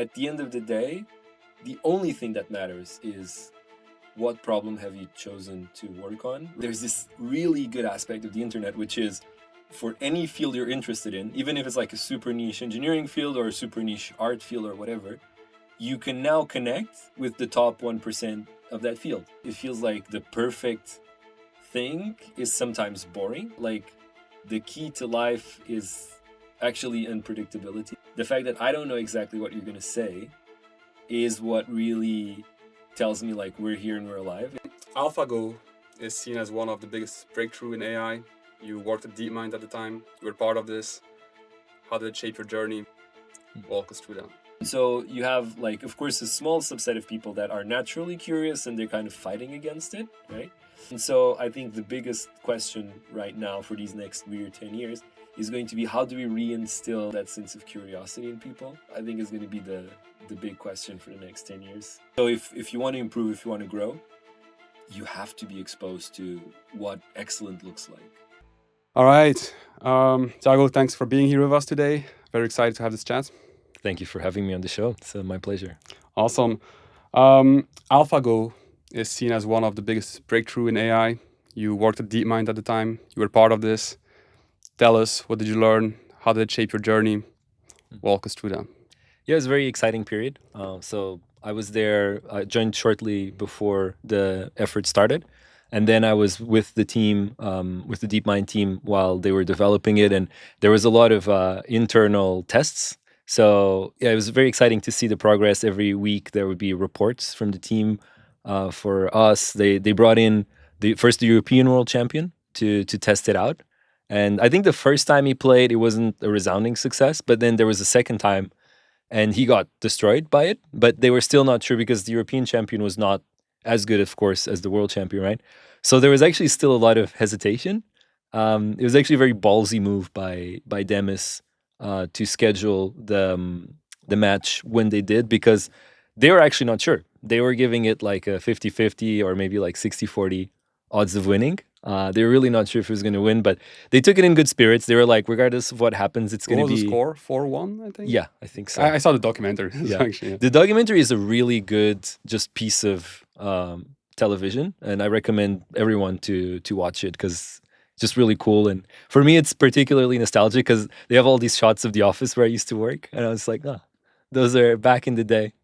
at the end of the day, the only thing that matters is what problem have you chosen to work on. There's this really good aspect of the internet, which is for any field you're interested in, even if it's like a super niche engineering field or a super niche art field or whatever, you can now connect with the top 1% of that field. It feels like the perfect thing is sometimes boring. Like the key to life is actually unpredictability. The fact that I don't know exactly what you're going to say is what really tells me like we're here and we're alive. AlphaGo is seen as one of the biggest breakthrough in AI. You worked at DeepMind at the time. You were part of this. How did it shape your journey? Walk us through that. So you have like, of course, a small subset of people that are naturally curious and they're kind of fighting against it, right? And so I think the biggest question right now for these next weird 10 years is going to be how do we reinstill that sense of curiosity in people? I think is going to be the big question for the next 10 years. So if you want to improve, if you want to grow, you have to be exposed to what excellent looks like. All right. Tiago, thanks for being here with us today. Very excited to have this chat. Thank you for having me on the show. It's my pleasure. Awesome. AlphaGo is seen as one of the biggest breakthrough in AI. You worked at DeepMind at the time. You were part of this. Tell us, what did you learn? How did it shape your journey? Walk us through that. Yeah, it was a very exciting period. So I was there, I joined shortly before the effort started. And then I was with the team, with the DeepMind team while they were developing it. And there was a lot of internal tests. So yeah, it was very exciting to see the progress. Every week there would be reports from the team for us. They brought in the European world champion to test it out. And I think the first time he played, it wasn't a resounding success. But then there was a second time and he got destroyed by it. But they were still not sure because the European champion was not as good, of course, as the world champion, right? So there was actually still a lot of hesitation. It was actually a very ballsy move by Demis to schedule the match when they did, because they were actually not sure. They were giving it like a 50-50 or maybe like 60-40 odds of winning. They were really not sure if it was going to win, but they took it in good spirits. They were like, regardless of what happens, it's going to be... What was the score? 4-1, I think? Yeah, I think so. I saw the documentary. Yeah. Actually, yeah. The documentary is a really good just piece of television, and I recommend everyone to watch it because it's just really cool. And for me, it's particularly nostalgic because they have all these shots of the office where I used to work, and I was like, those are back in the day.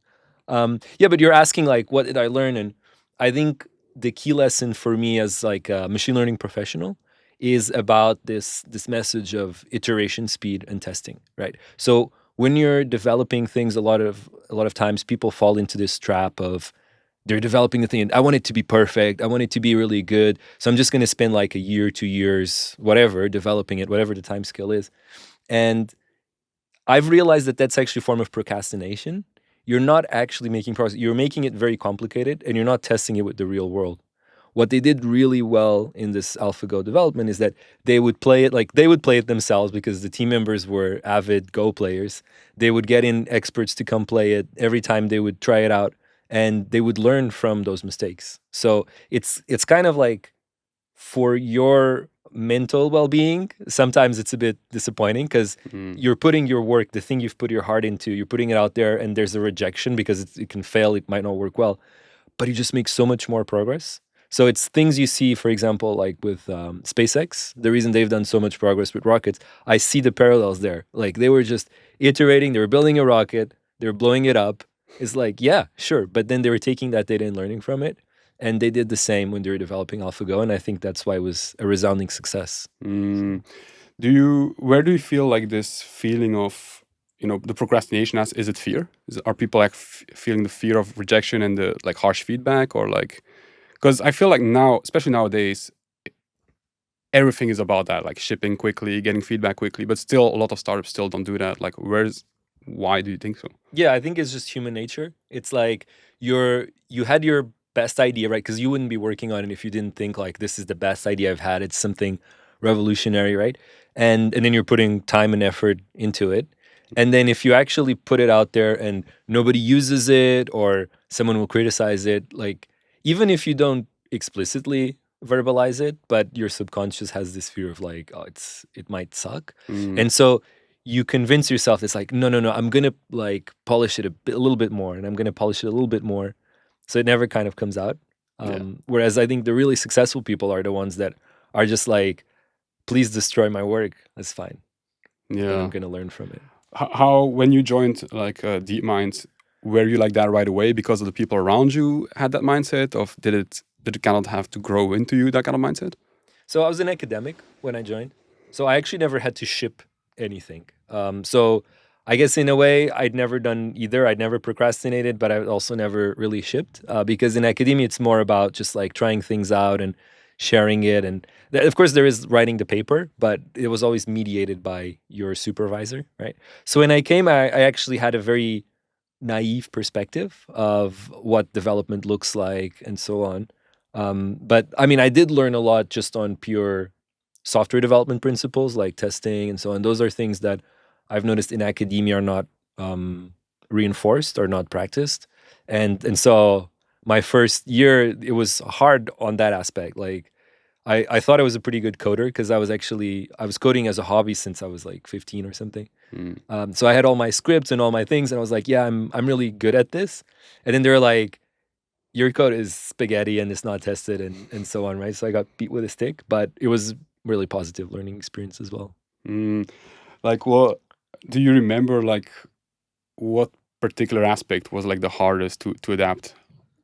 Yeah, but you're asking like, what did I learn? And I think the key lesson for me as like a machine learning professional is about this message of iteration, speed, and testing, right? So when you're developing things, a lot of times people fall into this trap of they're developing the thing and I want it to be perfect, I want it to be really good, so I'm just going to spend like a year, 2 years, whatever, developing it, whatever the time scale is. And I've realized that that's actually a form of procrastination. You're not actually making progress. You're making it very complicated and you're not testing it with the real world. What they did really well in this AlphaGo development is that they would play it themselves because the team members were avid Go players. They would get in experts to come play it every time they would try it out, and they would learn from those mistakes. So it's kind of like for your mental well-being, sometimes it's a bit disappointing because you're putting your work, the thing you've put your heart into, you're putting it out there and there's a rejection because it can fail, it might not work well, but you just make so much more progress. So it's things you see, for example, like with SpaceX, the reason they've done so much progress with rockets, I see the parallels there. Like they were just iterating, they were building a rocket, they were blowing it up. It's like, yeah, sure. But then they were taking that data and learning from it. And they did the same when they were developing AlphaGo, and I think that's why it was a resounding success. Where do you feel like this feeling of, the procrastination is it fear? Are people like feeling the fear of rejection and the like harsh feedback, or like, because I feel like now, especially nowadays, everything is about that, like shipping quickly, getting feedback quickly, but still a lot of startups still don't do that. Like why do you think so? Yeah, I think it's just human nature. It's like you had your best idea, right? Because you wouldn't be working on it if you didn't think like this is the best idea I've had. It's something revolutionary, right? And then you're putting time and effort into it. And then if you actually put it out there and nobody uses it or someone will criticize it, like even if you don't explicitly verbalize it, but your subconscious has this fear of like, it might suck. And so you convince yourself it's like, no, I'm gonna like polish it a little bit more, and I'm gonna polish it a little bit more, so it never kind of comes out. Yeah. Whereas I think the really successful people are the ones that are just like, please destroy my work, that's fine, and Yeah. I'm gonna learn from it. How when you joined like DeepMind, were you like that right away because of the people around you had that mindset, of did it kind of have to grow into you, that kind of mindset? So I was an academic when I joined. So I actually never had to ship anything. So I guess in a way, I'd never done either. I'd never procrastinated, but I also never really shipped because in academia, it's more about just like trying things out and sharing it. And of course, there is writing the paper, but it was always mediated by your supervisor, right? So when I came, I actually had a very naive perspective of what development looks like and so on. But I mean, I did learn a lot just on pure software development principles like testing and so on. Those are things that I've noticed in academia are not reinforced or not practiced. And so my first year, it was hard on that aspect. Like I thought I was a pretty good coder because I was coding as a hobby since I was like 15 or something. So I had all my scripts and all my things, and I was like, yeah, I'm really good at this. And then they're like, your code is spaghetti and it's not tested and so on, right? So I got beat with a stick, but it was really positive learning experience as well. Like, what do you remember? Like, what particular aspect was like the hardest to adapt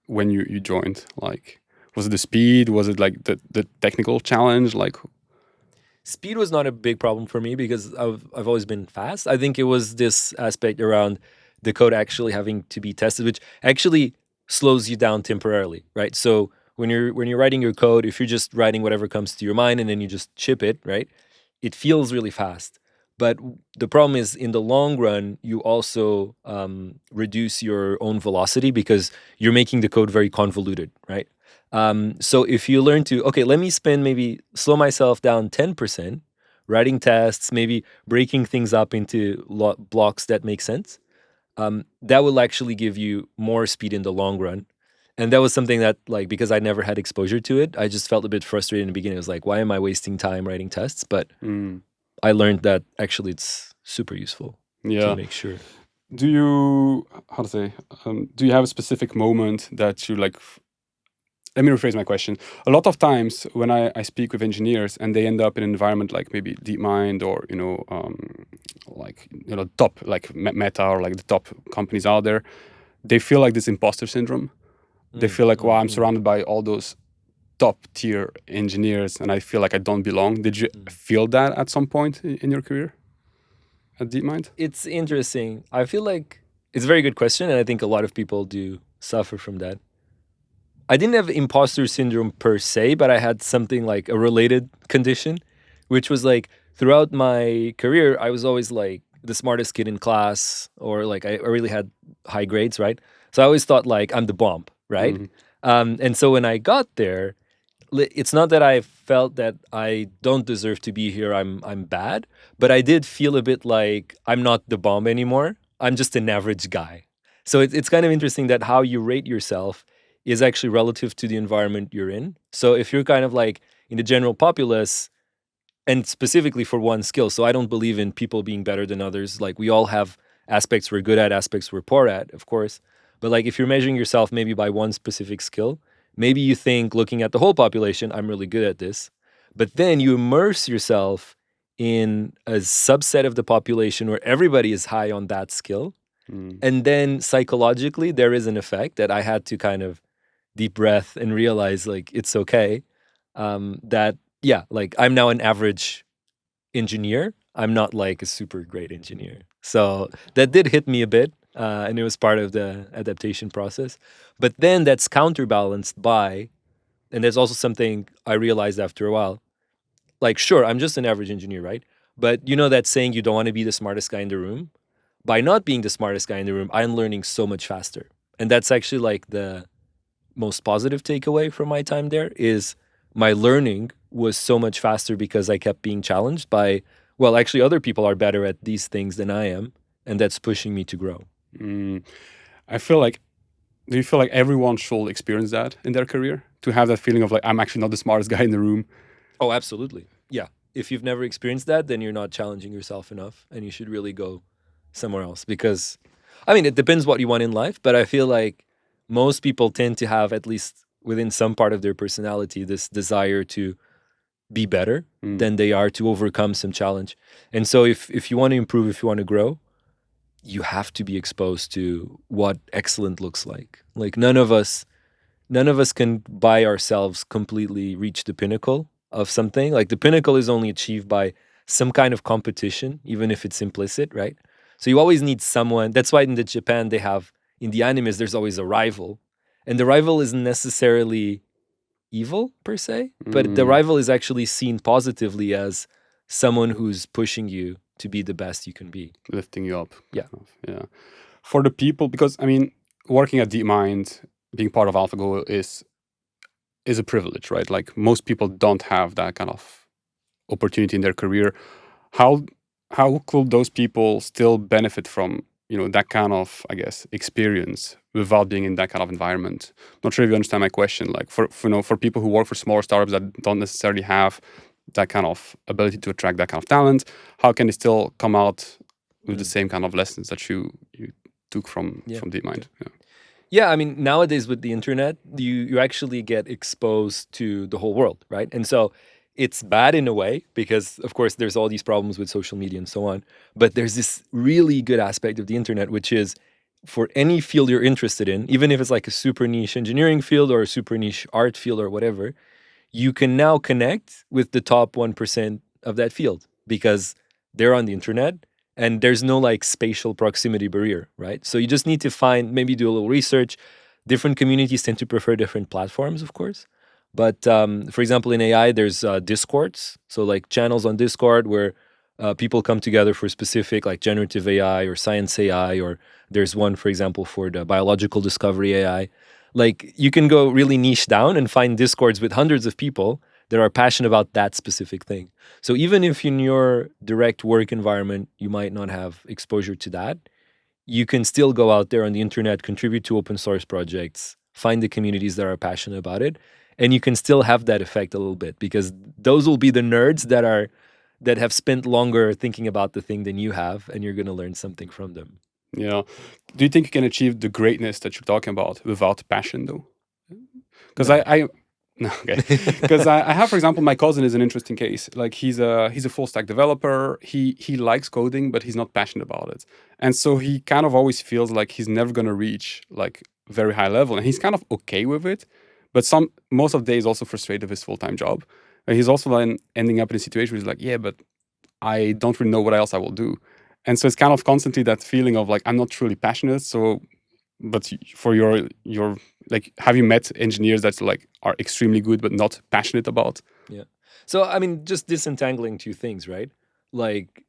when you joined? Like, was it the speed? Was it like the technical challenge? Like, Speed was not a big problem for me because I've always been fast. I think it was this aspect around the code actually having to be tested, which actually slows you down temporarily, right? So when you're writing your code, if you're just writing whatever comes to your mind and then you just ship it, right? It feels really fast. But the problem is, in the long run, you also reduce your own velocity because you're making the code very convoluted, right? So if you learn to, okay, let me spend maybe slow myself down 10%, writing tests, maybe breaking things up into blocks that make sense, that will actually give you more speed in the long run. And that was something that, like, because I never had exposure to it, I just felt a bit frustrated in the beginning. I was like, why am I wasting time writing tests? But I learned that actually it's super useful to make sure. Do you, how to say, do you have a specific moment that you like? Let me rephrase my question. A lot of times when I speak with engineers and they end up in an environment like maybe DeepMind or, top, like Meta or like the top companies out there, they feel like this imposter syndrome. They feel like, wow, I'm surrounded by all those top tier engineers and I feel like I don't belong. Did you feel that at some point in your career at DeepMind? It's interesting. I feel like it's a very good question, and I think a lot of people do suffer from that. I didn't have imposter syndrome per se, but I had something like a related condition, which was like throughout my career, I was always like the smartest kid in class, or like I really had high grades, right? So I always thought like I'm the bomb, right? And so when I got there, it's not that I felt that I don't deserve to be here. I'm bad, but I did feel a bit like I'm not the bomb anymore. I'm just an average guy. So it's kind of interesting that how you rate yourself is actually relative to the environment you're in. So if you're kind of like in the general populace, and specifically for one skill, so I don't believe in people being better than others. Like we all have aspects we're good at, aspects we're poor at, of course. But like if you're measuring yourself maybe by one specific skill, maybe you think looking at the whole population, I'm really good at this. But then you immerse yourself in a subset of the population where everybody is high on that skill. And then psychologically, there is an effect that I had to kind of deep breath and realize like it's okay. That, yeah, like I'm now an average engineer. I'm not like a super great engineer. So that did hit me a bit. And it was part of the adaptation process. But then that's counterbalanced by, and there's also something I realized after a while, like, sure, I'm just an average engineer, right? But you know that saying, you don't want to be the smartest guy in the room? By not being the smartest guy in the room, I'm learning so much faster. And that's actually like the most positive takeaway from my time there is my learning was so much faster because I kept being challenged by, well, actually other people are better at these things than I am. And that's pushing me to grow. I feel like, do you feel like everyone should experience that in their career? To have that feeling of like, I'm actually not the smartest guy in the room? Oh, absolutely. Yeah. if you've never experienced that, then you're not challenging yourself enough, and you should really go somewhere else. Because, I mean, it depends what you want in life, but I feel like most people tend to have, at least within some part of their personality, this desire to be better than they are to overcome some challenge. And so if you want to improve, if you want to grow, you have to be exposed to what excellent looks like. Like none of us can by ourselves completely reach the pinnacle of something. Like the pinnacle is only achieved by some kind of competition, even if it's implicit, right? So you always need someone. That's why in the Japan they have, in the animes, there's always a rival. And the rival isn't necessarily evil per se, but the rival is actually seen positively as someone who's pushing you to be the best you can be. Lifting you up. Yeah. Yeah. For the people, because I mean, working at DeepMind, being part of AlphaGo is a privilege, right? Like most people don't have that kind of opportunity in their career. How could those people still benefit from, you know, that kind of, I guess, experience without being in that kind of environment? Not sure if you understand my question. Like for you know, for people who work for smaller startups that don't necessarily have that kind of ability to attract that kind of talent, how can they still come out with the same kind of lessons that you took from DeepMind? Yeah, I mean, nowadays with the internet, you actually get exposed to the whole world, right? And so it's bad in a way because, of course, there's all these problems with social media and so on. But there's this really good aspect of the internet, which is for any field you're interested in, even if it's like a super niche engineering field or a super niche art field or whatever, you can now connect with the top 1% of that field because they're on the internet. And there's no like spatial proximity barrier, right? So you just need to find, maybe do a little research. Different communities tend to prefer different platforms, of course. But for example, in AI, there's Discords. So like channels on Discord where people come together for specific like generative AI or science AI, or there's one, for example, for the biological discovery AI. Like you can go really niche down and find Discords with hundreds of people that are passionate about that specific thing. So even if in your direct work environment, you might not have exposure to that, you can still go out there on the internet, contribute to open source projects, find the communities that are passionate about it, and you can still have that effect a little bit because those will be the nerds that have spent longer thinking about the thing than you have, and you're going to learn something from them. Yeah. Do you think you can achieve the greatness that you're talking about without passion, though? Because I no, okay. Because I have, for example, my cousin is an interesting case. Like he's a full stack developer. He likes coding, but he's not passionate about it, and so he kind of always feels like he's never gonna reach like very high level, and he's kind of okay with it. But most of the day is also frustrated with his full time job. And he's also then ending up in a situation where he's like, yeah, but I don't really know what else I will do, and so it's kind of constantly that feeling of like I'm not truly passionate. So, but for your like, have you met engineers that like are extremely good but not passionate about? Yeah. So I mean, just disentangling two things, right? Like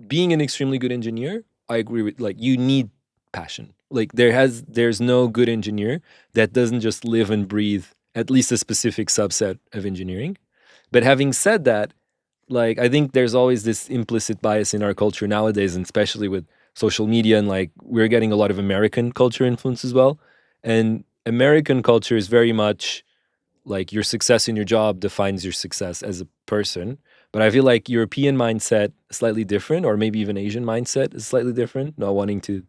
being an extremely good engineer, I agree with, like, you need passion. Like there's no good engineer that doesn't just live and breathe at least a specific subset of engineering. But having said that, like I think there's always this implicit bias in our culture nowadays, and especially with social media, and like we're getting a lot of American culture influence as well. And American culture is very much like your success in your job defines your success as a person. But I feel like European mindset is slightly different, or maybe even Asian mindset is slightly different. Not wanting to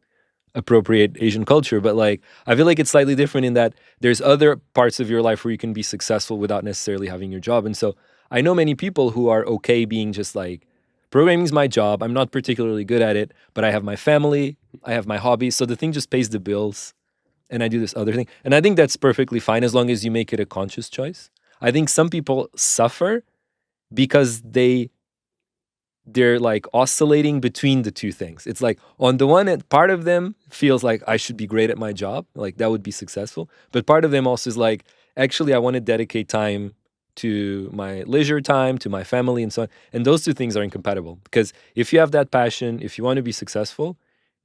appropriate Asian culture, but like I feel like it's slightly different in that there's other parts of your life where you can be successful without necessarily having your job. And so I know many people who are okay being just like, programming is my job. I'm not particularly good at it, but I have my family, I have my hobbies, so the thing just pays the bills, and I do this other thing. And I think that's perfectly fine as long as you make it a conscious choice. I think some people suffer because they're like oscillating between the two things. It's like on the one end, part of them feels like I should be great at my job, like that would be successful. But part of them also is like, actually, I want to dedicate time to my leisure time, to my family, and so on. And those two things are incompatible because if you have that passion, if you want to be successful,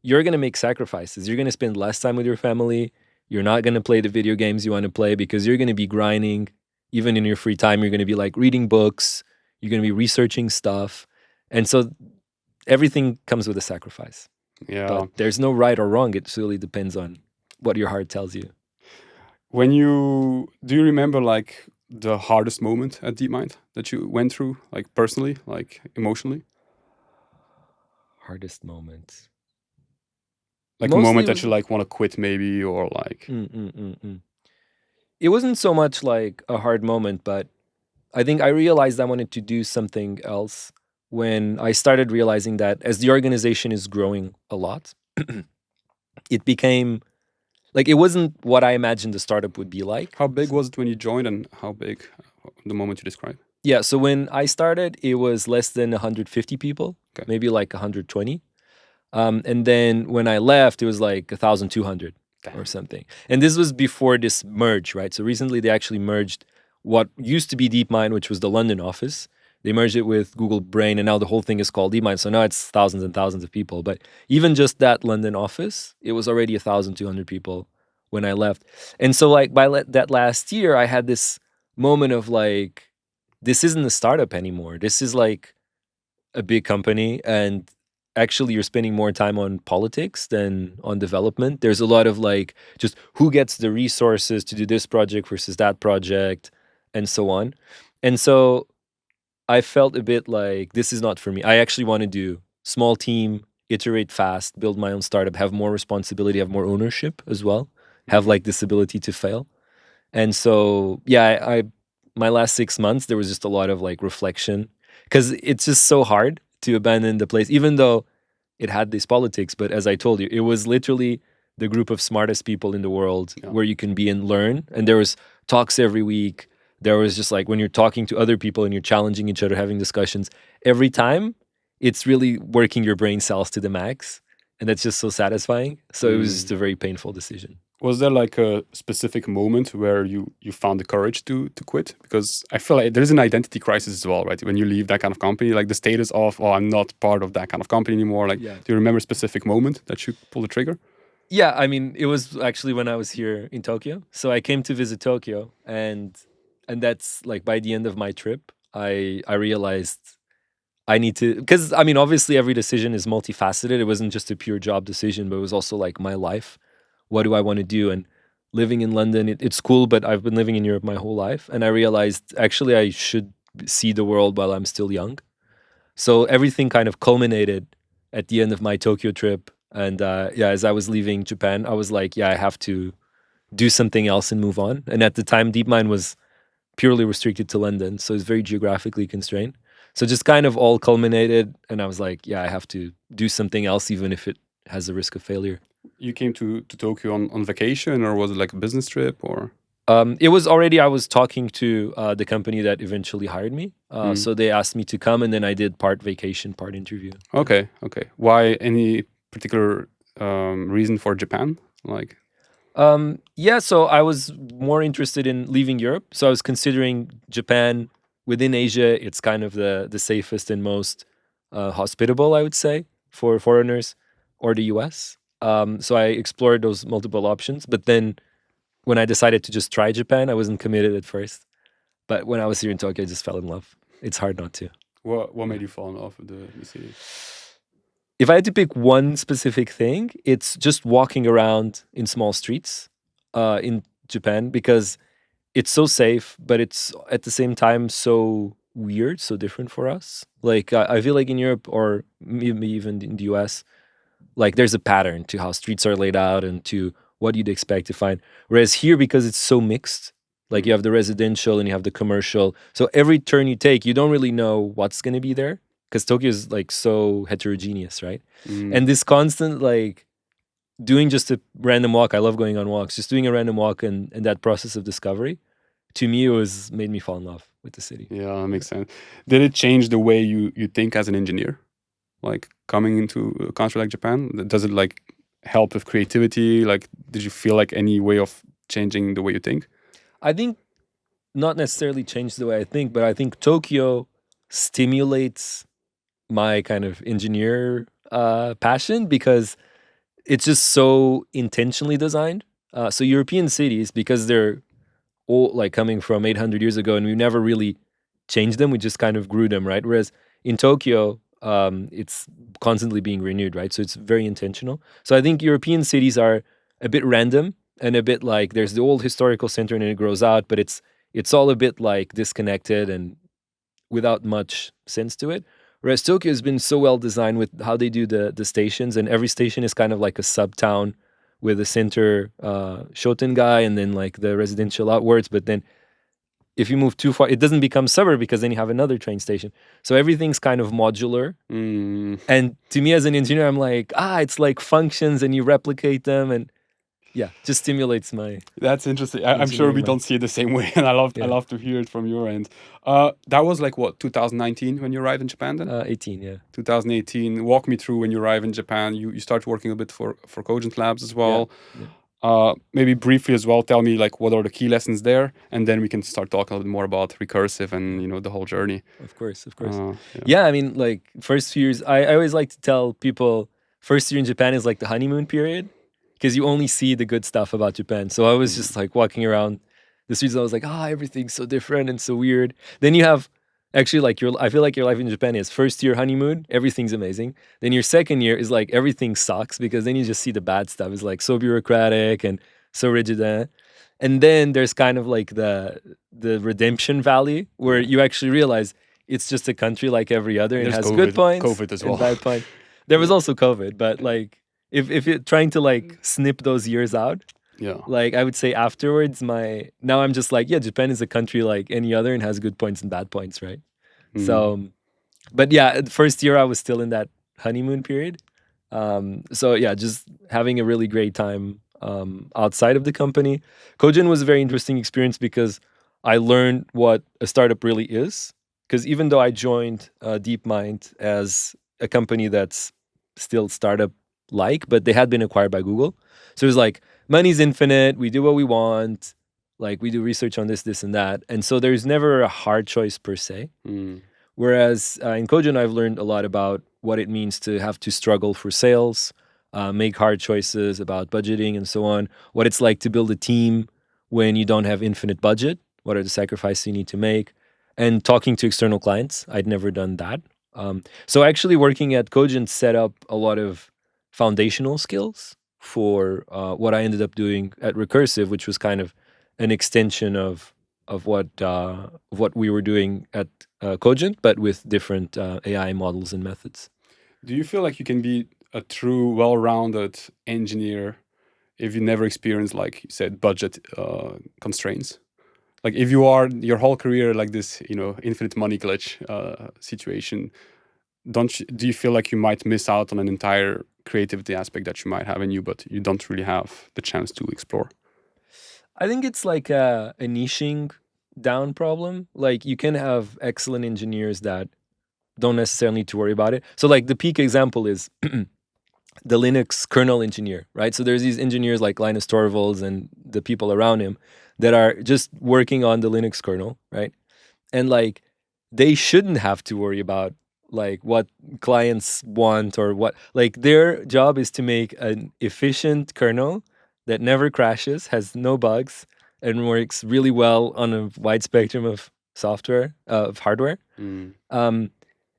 you're going to make sacrifices. You're going to spend less time with your family. You're not going to play the video games you want to play because you're going to be grinding. Even in your free time, you're going to be like reading books. You're going to be researching stuff. And so everything comes with a sacrifice. Yeah. But there's no right or wrong. It really depends on what your heart tells you. Do you remember like the hardest moment at DeepMind that you went through, like personally, like emotionally? Hardest moment. Like a Mostly moment it that was. you like want to quit maybe, or like, Mm, mm, mm, mm. It wasn't so much like a hard moment, but I think I realized I wanted to do something else when I started realizing that as the organization is growing a lot, it became like it wasn't what I imagined the startup would be like. how big was it when you joined, and how big the moment you described? Yeah, so when I started, it was less than 150 people, Okay. maybe like 120. And then when I left, it was like 1,200 or Damn. something. And this was before this merge, right? So recently they actually merged what used to be DeepMind, which was the London office. They merged it with Google Brain, and now the whole thing is called DeepMind. So now it's thousands and thousands of people. But even just that London office, it was already 1,200 people when I left. And so, like, that last year, I had this moment of like, this isn't a startup anymore. This is like a big company, and actually you're spending more time on politics than on development. There's a lot of like just who gets the resources to do this project versus that project and so on. And so I felt a bit like this is not for me. I actually want to do small team, iterate fast, build my own startup, have more responsibility, have more ownership as well, have like this ability to fail. And so, yeah, I my last 6 months there was just a lot of like reflection because it's just so hard to abandon the place, even though it had these politics. But as I told you, it was literally the group of smartest people in the world Yeah. where you can be and learn. And there was talks every week. There was just like when you're talking to other people and you're challenging each other, having discussions every time. It's really working your brain cells to the max, and that's just so satisfying. So it was just a very painful decision. Was there like a specific moment where you found the courage to quit? Because I feel like there's an identity crisis as well, right? When you leave that kind of company, like the status of, oh, I'm not part of that kind of company anymore. Like, Yeah. do you remember a specific moment that you pulled the trigger? Yeah, I mean, it was actually when I was here in Tokyo. So I came to visit Tokyo, and that's like by the end of my trip, I realized I need to, because I mean, obviously every decision is multifaceted. It wasn't just a pure job decision, but it was also like my life. What do I want to do? And living in London, it's cool, but I've been living in Europe my whole life, and I realized actually I should see the world while I'm still young. So everything kind of culminated at the end of my Tokyo trip. And yeah, as I was leaving Japan, I was like, yeah, I have to do something else and move on. And at the time, DeepMind was purely restricted to London. So it's very geographically constrained. So just kind of all culminated. And I was like, yeah, I have to do something else, even if it has a risk of failure. You came to Tokyo on vacation, or was it like a business trip, or? It was already, I was talking to the company that eventually hired me. So they asked me to come, and then I did part vacation, part interview. Okay, okay. Why? Any particular reason for Japan? Like, Yeah, so I was more interested in leaving Europe. So I was considering Japan within Asia. It's kind of the safest and most hospitable, I would say, for foreigners, or the US. So I explored those multiple options. But then when I decided to just try Japan, I wasn't committed at first. But when I was here in Tokyo, I just fell in love. It's hard not to. what made you fall in love with the city? If I had to pick one specific thing, it's just walking around in small streets in Japan, because it's so safe, but it's at the same time so weird, so different for us. Like I feel like in Europe, or maybe even in the US, like there's a pattern to how streets are laid out and to what you'd expect to find. Whereas here, because it's so mixed, like you have the residential and you have the commercial, so every turn you take, you don't really know what's going to be there, because Tokyo is like so heterogeneous, right? And this constant like doing just a random walk. I love going on walks. Just doing a random walk and that process of discovery, to me, it was made me fall in love with the city. Yeah, that makes sense. Did it change the way you think as an engineer? Like coming into a country like Japan, does it like help with creativity? Like, did you feel like any way of changing the way you think? I think not necessarily change the way I think, but I think Tokyo stimulates my kind of engineer passion, because it's just so intentionally designed. So European cities, because they're all like coming from 800 years ago, and we never really changed them. We just kind of grew them, right? Whereas in Tokyo, it's constantly being renewed, right? So it's very intentional. So I think European cities are a bit random and a bit like there's the old historical center and it grows out, but it's all a bit like disconnected and without much sense to it. Whereas Tokyo has been so well designed with how they do the stations, and every station is kind of like a sub town with a center shoten guy, and then like the residential outwards. But then if you move too far, it doesn't become suburb because then you have another train station. So everything's kind of modular. And to me as an engineer, I'm like, it's like functions and you replicate them, and yeah, just stimulates my. That's interesting. I'm sure we engineering don't mind. see it the same way, and I Yeah. love to hear it from your end. That was like what, 2019 when you arrived in Japan then? 18, yeah. 2018. Walk me through when you arrive in Japan. You start working a bit for Cogent Labs as well. Yeah. Maybe briefly as well, tell me like what are the key lessons there, and then we can start talking a little bit more about Recursive and the whole journey. Of course. Yeah. Yeah, I mean, like first few years, I always like to tell people first year in Japan is like the honeymoon period because you only see the good stuff about Japan. So I was just like walking around the streets. I was like, everything's so different and so weird. Then you have actually like I feel like your life in Japan is first year honeymoon, everything's amazing. Then your second year is like everything sucks because then you just see the bad stuff. It's like so bureaucratic and so rigid. And then there's kind of like the redemption valley where you actually realize it's just a country like every other and it There's has good points COVID as well. and bad points. There was also COVID, but like if you're trying to like snip those years out, like I would say afterwards, now I'm just like, Japan is a country like any other and has good points and bad points, right? So, but yeah, the first year I was still in that honeymoon period. So yeah, just having a really great time outside of the company. Cogent was a very interesting experience because I learned what a startup really is. Because even though I joined DeepMind as a company that's still startup-like, but they had been acquired by Google. So it was like, money's infinite, we do what we want, like we do research on this, and that. And so there's never a hard choice per se. Whereas in Cogent, I've learned a lot about what it means to have to struggle for sales, make hard choices about budgeting and so on, what it's like to build a team when you don't have infinite budget, what are the sacrifices you need to make, and talking to external clients. I'd never done that. So actually working at Cogent set up a lot of foundational skills for what I ended up doing at Recursive, which was kind of an extension of what we were doing at Cogent, but with different AI models and methods. Do you feel like you can be a true, well-rounded engineer if you never experience, like you said, budget constraints? Like if you are your whole career like this, infinite money glitch situation, do you feel like you might miss out on an entire creativity aspect that you might have in you, but you don't really have the chance to explore? I think it's like a niching down problem. Like you can have excellent engineers that don't necessarily need to worry about it. So like the peak example is the Linux kernel engineer, right? So there's these engineers like Linus Torvalds and the people around him that are just working on the Linux kernel, right? And like they shouldn't have to worry about like what clients want or what, like their job is to make an efficient kernel that never crashes, has no bugs, and works really well on a wide spectrum of software, of hardware.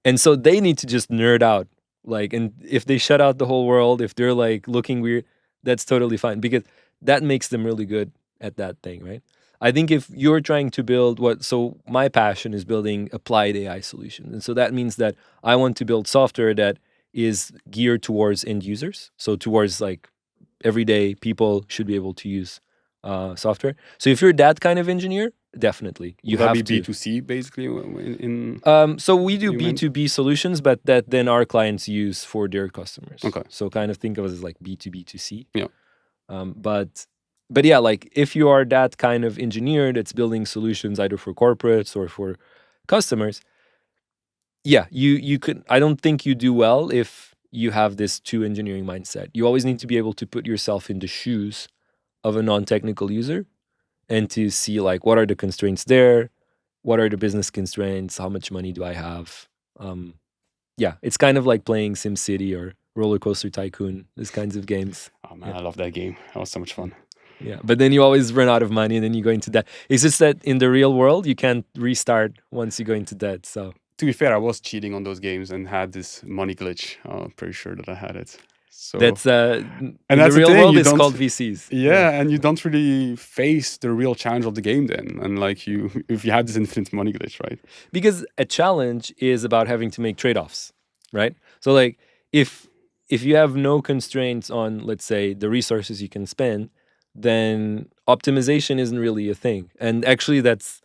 And so they need to just nerd out. Like, and if they shut out the whole world, if they're like looking weird, that's totally fine because that makes them really good at that thing, right? I think if you're trying to build so my passion is building applied AI solutions. And so that means that I want to build software that is geared towards end users. So towards like everyday people should be able to use software. So if you're that kind of engineer, definitely you Would that have be to. B2C basically So we do you meant? B2B solutions, but that then our clients use for their customers. Okay. So kind of think of it as like B2B2C. Yeah. But yeah, like if you are that kind of engineer that's building solutions either for corporates or for customers, yeah, you could. I don't think you do well if you have this too engineering mindset. You always need to be able to put yourself in the shoes of a non-technical user and to see like what are the constraints there, what are the business constraints, how much money do I have. Yeah, it's kind of like playing SimCity or Roller Coaster Tycoon, these kinds of games. Oh man, I love that game. That was so much fun. Yeah, but then you always run out of money and then you go into debt. It's just that in the real world, you can't restart once you go into debt. So to be fair, I was cheating on those games and had this money glitch. Pretty sure that I had it. So That's and in the that's the real thing, world you it's don't called VCs. yeah, and you don't really face the real challenge of the game then. And like you if you have this infinite money glitch, right? Because a challenge is about having to make trade-offs, right? So like if you have no constraints on, let's say, the resources you can spend, then optimization isn't really a thing. And actually that's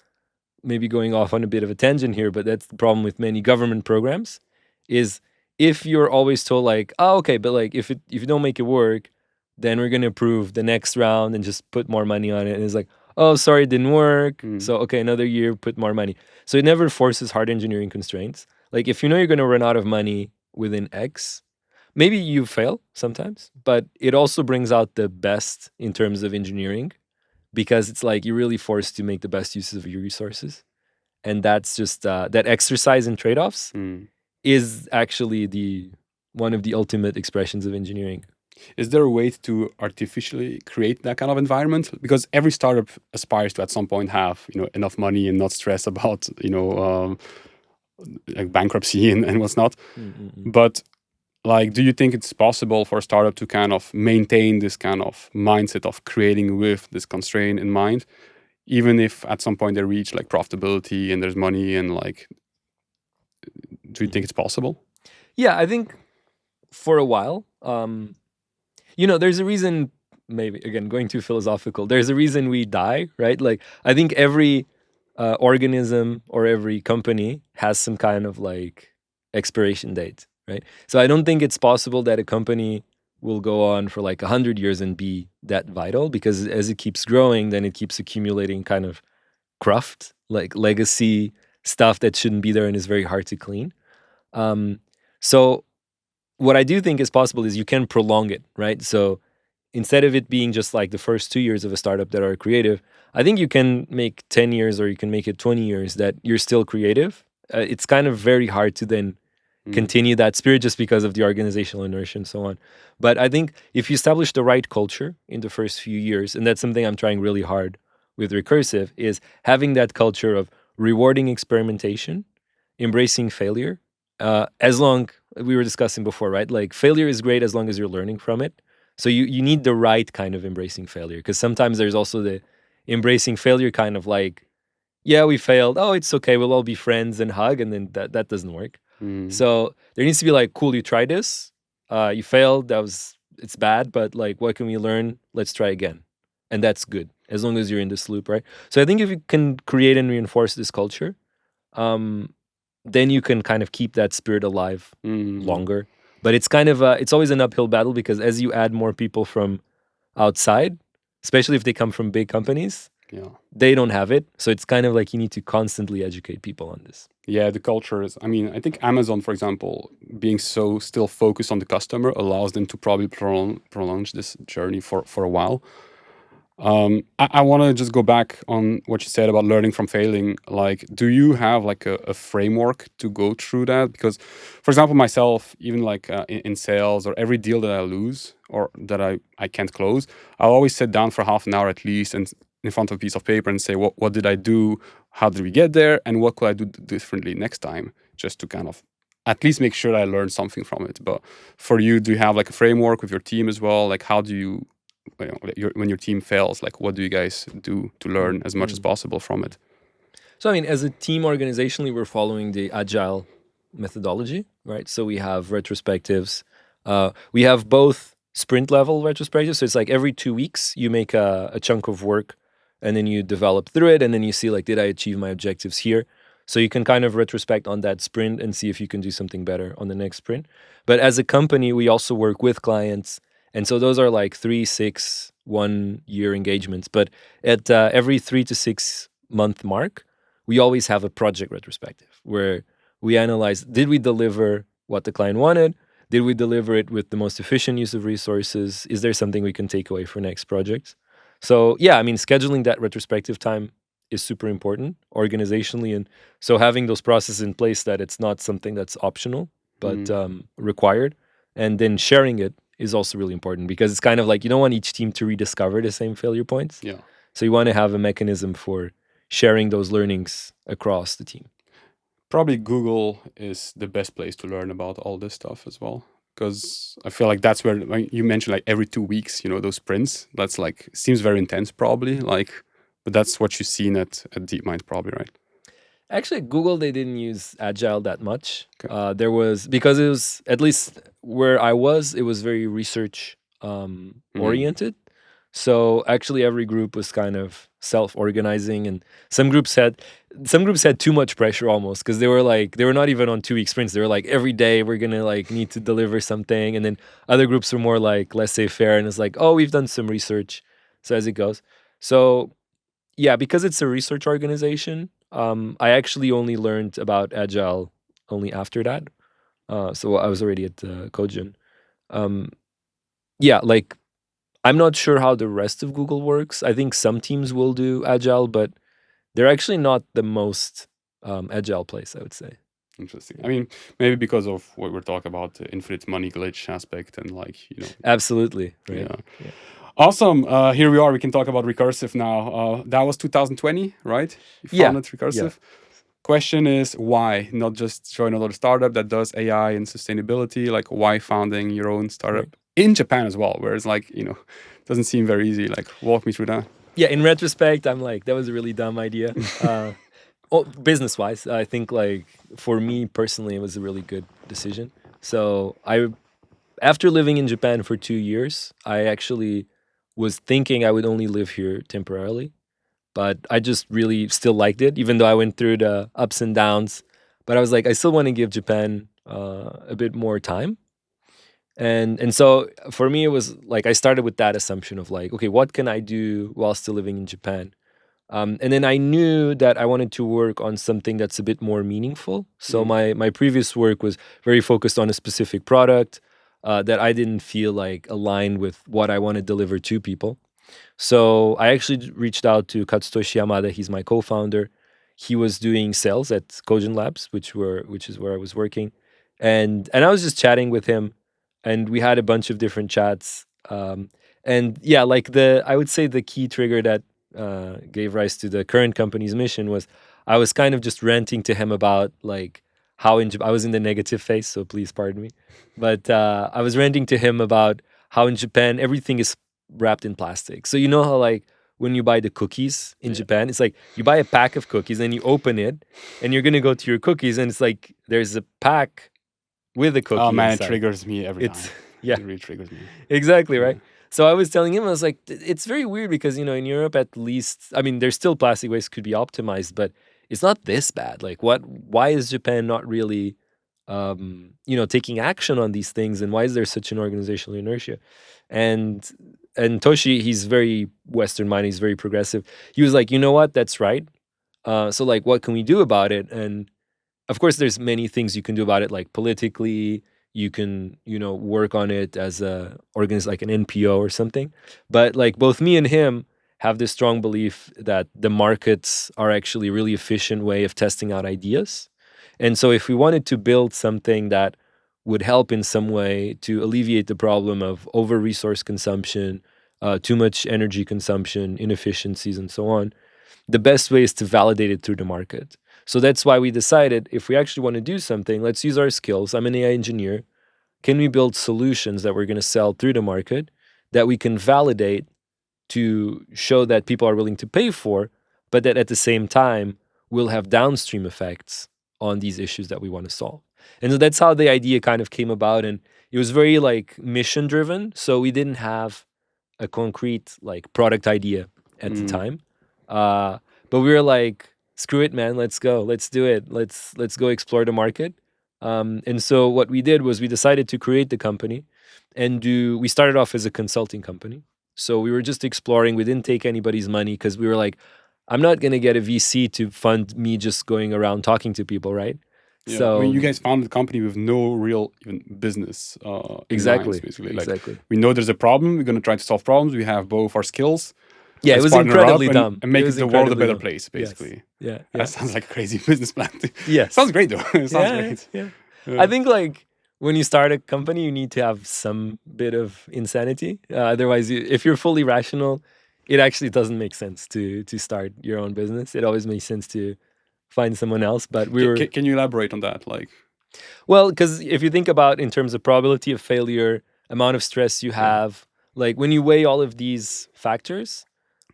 maybe going off on a bit of a tangent here, but that's the problem with many government programs is if you're always told like, oh, okay, but like if you don't make it work, then we're gonna approve the next round and just put more money on it. And it's like, oh, sorry, it didn't work. Mm. So okay, another year, put more money. So it never forces hard engineering constraints. Like if you know you're gonna run out of money within X, maybe you fail sometimes, but it also brings out the best in terms of engineering because it's like you're really forced to make the best uses of your resources. And that's just that exercise in trade-offs Mm. is actually the one of the ultimate expressions of engineering. Is there a way to artificially create that kind of environment? Because every startup aspires to at some point have enough money and not stress about like bankruptcy and what's not. Mm-mm-mm. But like, do you think it's possible for a startup to kind of maintain this kind of mindset of creating with this constraint in mind, even if at some point they reach like profitability and there's money and like, do you think it's possible? Yeah, I think for a while, there's a reason. Maybe again going too philosophical. There's a reason we die, right? Like I think every organism or every company has some kind of like expiration date, right? So I don't think it's possible that a company will go on for like 100 years and be that vital because as it keeps growing, then it keeps accumulating kind of cruft, like legacy stuff that shouldn't be there and is very hard to clean. So what I do think is possible is you can prolong it, right? So instead of it being just like the first 2 years of a startup that are creative, I think you can make 10 years or you can make it 20 years that you're still creative. It's kind of very hard to then Mm. continue that spirit just because of the organizational inertia and so on. But I think if you establish the right culture in the first few years, and that's something I'm trying really hard with Recursive, is having that culture of rewarding experimentation, embracing failure. As long we were discussing before, right? Like failure is great as long as you're learning from it. So you need the right kind of embracing failure because sometimes there's also the embracing failure kind of like, yeah, we failed. Oh, it's okay. We'll all be friends and hug, and then that doesn't work. Mm. So there needs to be like, cool, you tried this, you failed. It's bad, but like, what can we learn? Let's try again, and that's good as long as you're in this loop, right? So I think if you can create and reinforce this culture, then you can kind of keep that spirit alive Mm. longer. But it's kind of it's always an uphill battle because as you add more people from outside, especially if they come from big companies, Yeah. they don't have it. So it's kind of like you need to constantly educate people on this. Yeah, the culture is, I mean, I think Amazon, for example, being so still focused on the customer allows them to probably prolong this journey for a while. I want to just go back on what you said about learning from failing. Like, do you have like a framework to go through that? Because, for example, myself, even like in sales or every deal that I lose or that I can't close, I'll always sit down for half an hour at least and in front of a piece of paper and say, what did I do? How did we get there? And what could I do differently next time? Just to kind of at least make sure that I learned something from it. But for you, do you have like a framework with your team as well? Like, how do you when your team fails, like what do you guys do to learn as much as possible from it? So I mean, as a team organizationally, we're following the agile methodology, right? So we have retrospectives. We have both sprint level retrospectives. So it's like every 2 weeks you make a chunk of work and then you develop through it and then you see like, did I achieve my objectives here? So you can kind of retrospect on that sprint and see if you can do something better on the next sprint. But as a company, we also work with clients. And so those are like 3, 6, 1 year engagements. But at every 3 to 6 month mark, we always have a project retrospective where we analyze, did we deliver what the client wanted? Did we deliver it with the most efficient use of resources? Is there something we can take away for next projects? So yeah, I mean, scheduling that retrospective time is super important organizationally. And so having those processes in place that it's not something that's optional, but required. And then sharing it is also really important because it's kind of like you don't want each team to rediscover the same failure points. Yeah. So you want to have a mechanism for sharing those learnings across the team. Probably Google is the best place to learn about all this stuff as well. Because I feel like that's where, like, you mentioned like every 2 weeks, those sprints. That's like seems very intense, probably. Like, but that's what you've seen at DeepMind, probably, right? Actually, at Google, they didn't use Agile that much. Okay. There was, because it was, at least where I was, it was very research oriented. So actually, every group was kind of self-organizing, and some groups had too much pressure almost, because they were not even on 2 week sprints. They were like, every day we're gonna like need to deliver something, and then other groups were more like laissez-faire, and it's like, oh, we've done some research, so as it goes. So yeah, because it's a research organization, I actually only learned about Agile only after that. So I was already at Cogent. Um, yeah, like I'm not sure how the rest of Google works. I think some teams will do Agile, but they're actually not the most Agile place, I would say. Interesting. I mean, maybe because of what we're talking about, the infinite money glitch aspect, and like, Absolutely, right? yeah. Awesome. Here we are. We can talk about Recursive now. That was 2020, right? You Yeah, founded Recursive. Question is, why not just join another startup that does AI and sustainability? Like, why founding your own startup in Japan as well, where it's like, doesn't seem very easy. Like, walk me through that. Yeah, in retrospect, I'm like, that was a really dumb idea. Business-wise, I think like for me personally, it was a really good decision. So after living in Japan for 2 years, I actually was thinking I would only live here temporarily, but I just really still liked it, even though I went through the ups and downs. But I was like, I still want to give Japan a bit more time. And so for me, it was like I started with that assumption of like, okay, what can I do while still living in Japan? And then I knew that I wanted to work on something that's a bit more meaningful. So my previous work was very focused on a specific product that I didn't feel like aligned with what I want to deliver to people. So I actually reached out to Katsutoshi Yamada. He's my co-founder. He was doing sales at Cogent Labs, which is where I was working, and I was just chatting with him, and we had a bunch of different chats. And yeah, like I would say the key trigger that gave rise to the current company's mission was I was kind of just ranting to him about like how I was in the negative phase, so please pardon me, but I was ranting to him about how in Japan everything is wrapped in plastic. So you know how like when you buy the cookies in Japan, it's like you buy a pack of cookies and you open it and you're gonna go to your cookies and it's like there's a pack with a cookie. Oh man, inside. it triggers me every time. Yeah, it really triggers me. Exactly, right? So I was telling him, I was like, it's very weird because, in Europe at least, I mean, there's still plastic waste could be optimized, but it's not this bad. Like why is Japan not really, taking action on these things? And why is there such an organizational inertia? And Toshi, he's very Western minded, he's very progressive. He was like, you know what, that's right. So like, what can we do about it? And of course, there's many things you can do about it, like politically, you can, work on it as like an NPO or something. But like both me and him have this strong belief that the markets are actually a really efficient way of testing out ideas. And so if we wanted to build something that would help in some way to alleviate the problem of over resource consumption, too much energy consumption, inefficiencies, and so on, the best way is to validate it through the market. So that's why we decided if we actually want to do something, let's use our skills. I'm an AI engineer. Can we build solutions that we're going to sell through the market that we can validate to show that people are willing to pay for, but that at the same time will have downstream effects on these issues that we want to solve? And so that's how the idea kind of came about. And it was very like mission driven. So we didn't have a concrete like product idea at the time. But we were like, screw it, man, let's go. Let's do it. Let's go explore the market. And so what we did was we decided to create the company and we started off as a consulting company. So we were just exploring. We didn't take anybody's money because we were like, I'm not going to get a VC to fund me just going around talking to people, right? Yeah. So I mean, you guys founded the company with no real even business exactly, mind, basically. Like, exactly. we know there's a problem. We're going to try to solve problems. We have both our skills. Yeah, it Let's was partner incredibly up dumb. and make It was the world a incredibly better dumb. place, basically. Yes. Yeah. That sounds like a crazy business plan. Yes. Sounds great, though. It sounds great. Yeah. I think like when you start a company, you need to have some bit of insanity. Otherwise, if you're fully rational, it actually doesn't make sense to start your own business. It always makes sense to find someone else. But Can you elaborate on that? Like, Well, because if you think about in terms of probability of failure, amount of stress you Yeah. have, like when you weigh all of these factors,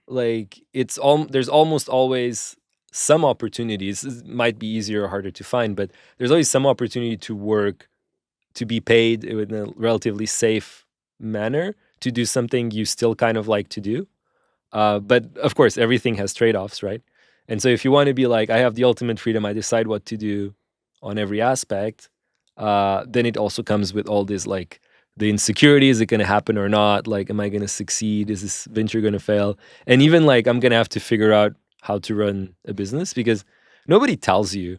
like there's almost always some opportunities. It might be easier or harder to find, but there's always some opportunity to work, to be paid in a relatively safe manner, to do something you still kind of like to do. But of course, everything has trade-offs, right? And so if you want to be like, I have the ultimate freedom, I decide what to do on every aspect, then it also comes with all this like the insecurity, is it going to happen or not? Like, am I going to succeed? Is this venture going to fail? And even like, I'm going to have to figure out how to run a business because nobody tells you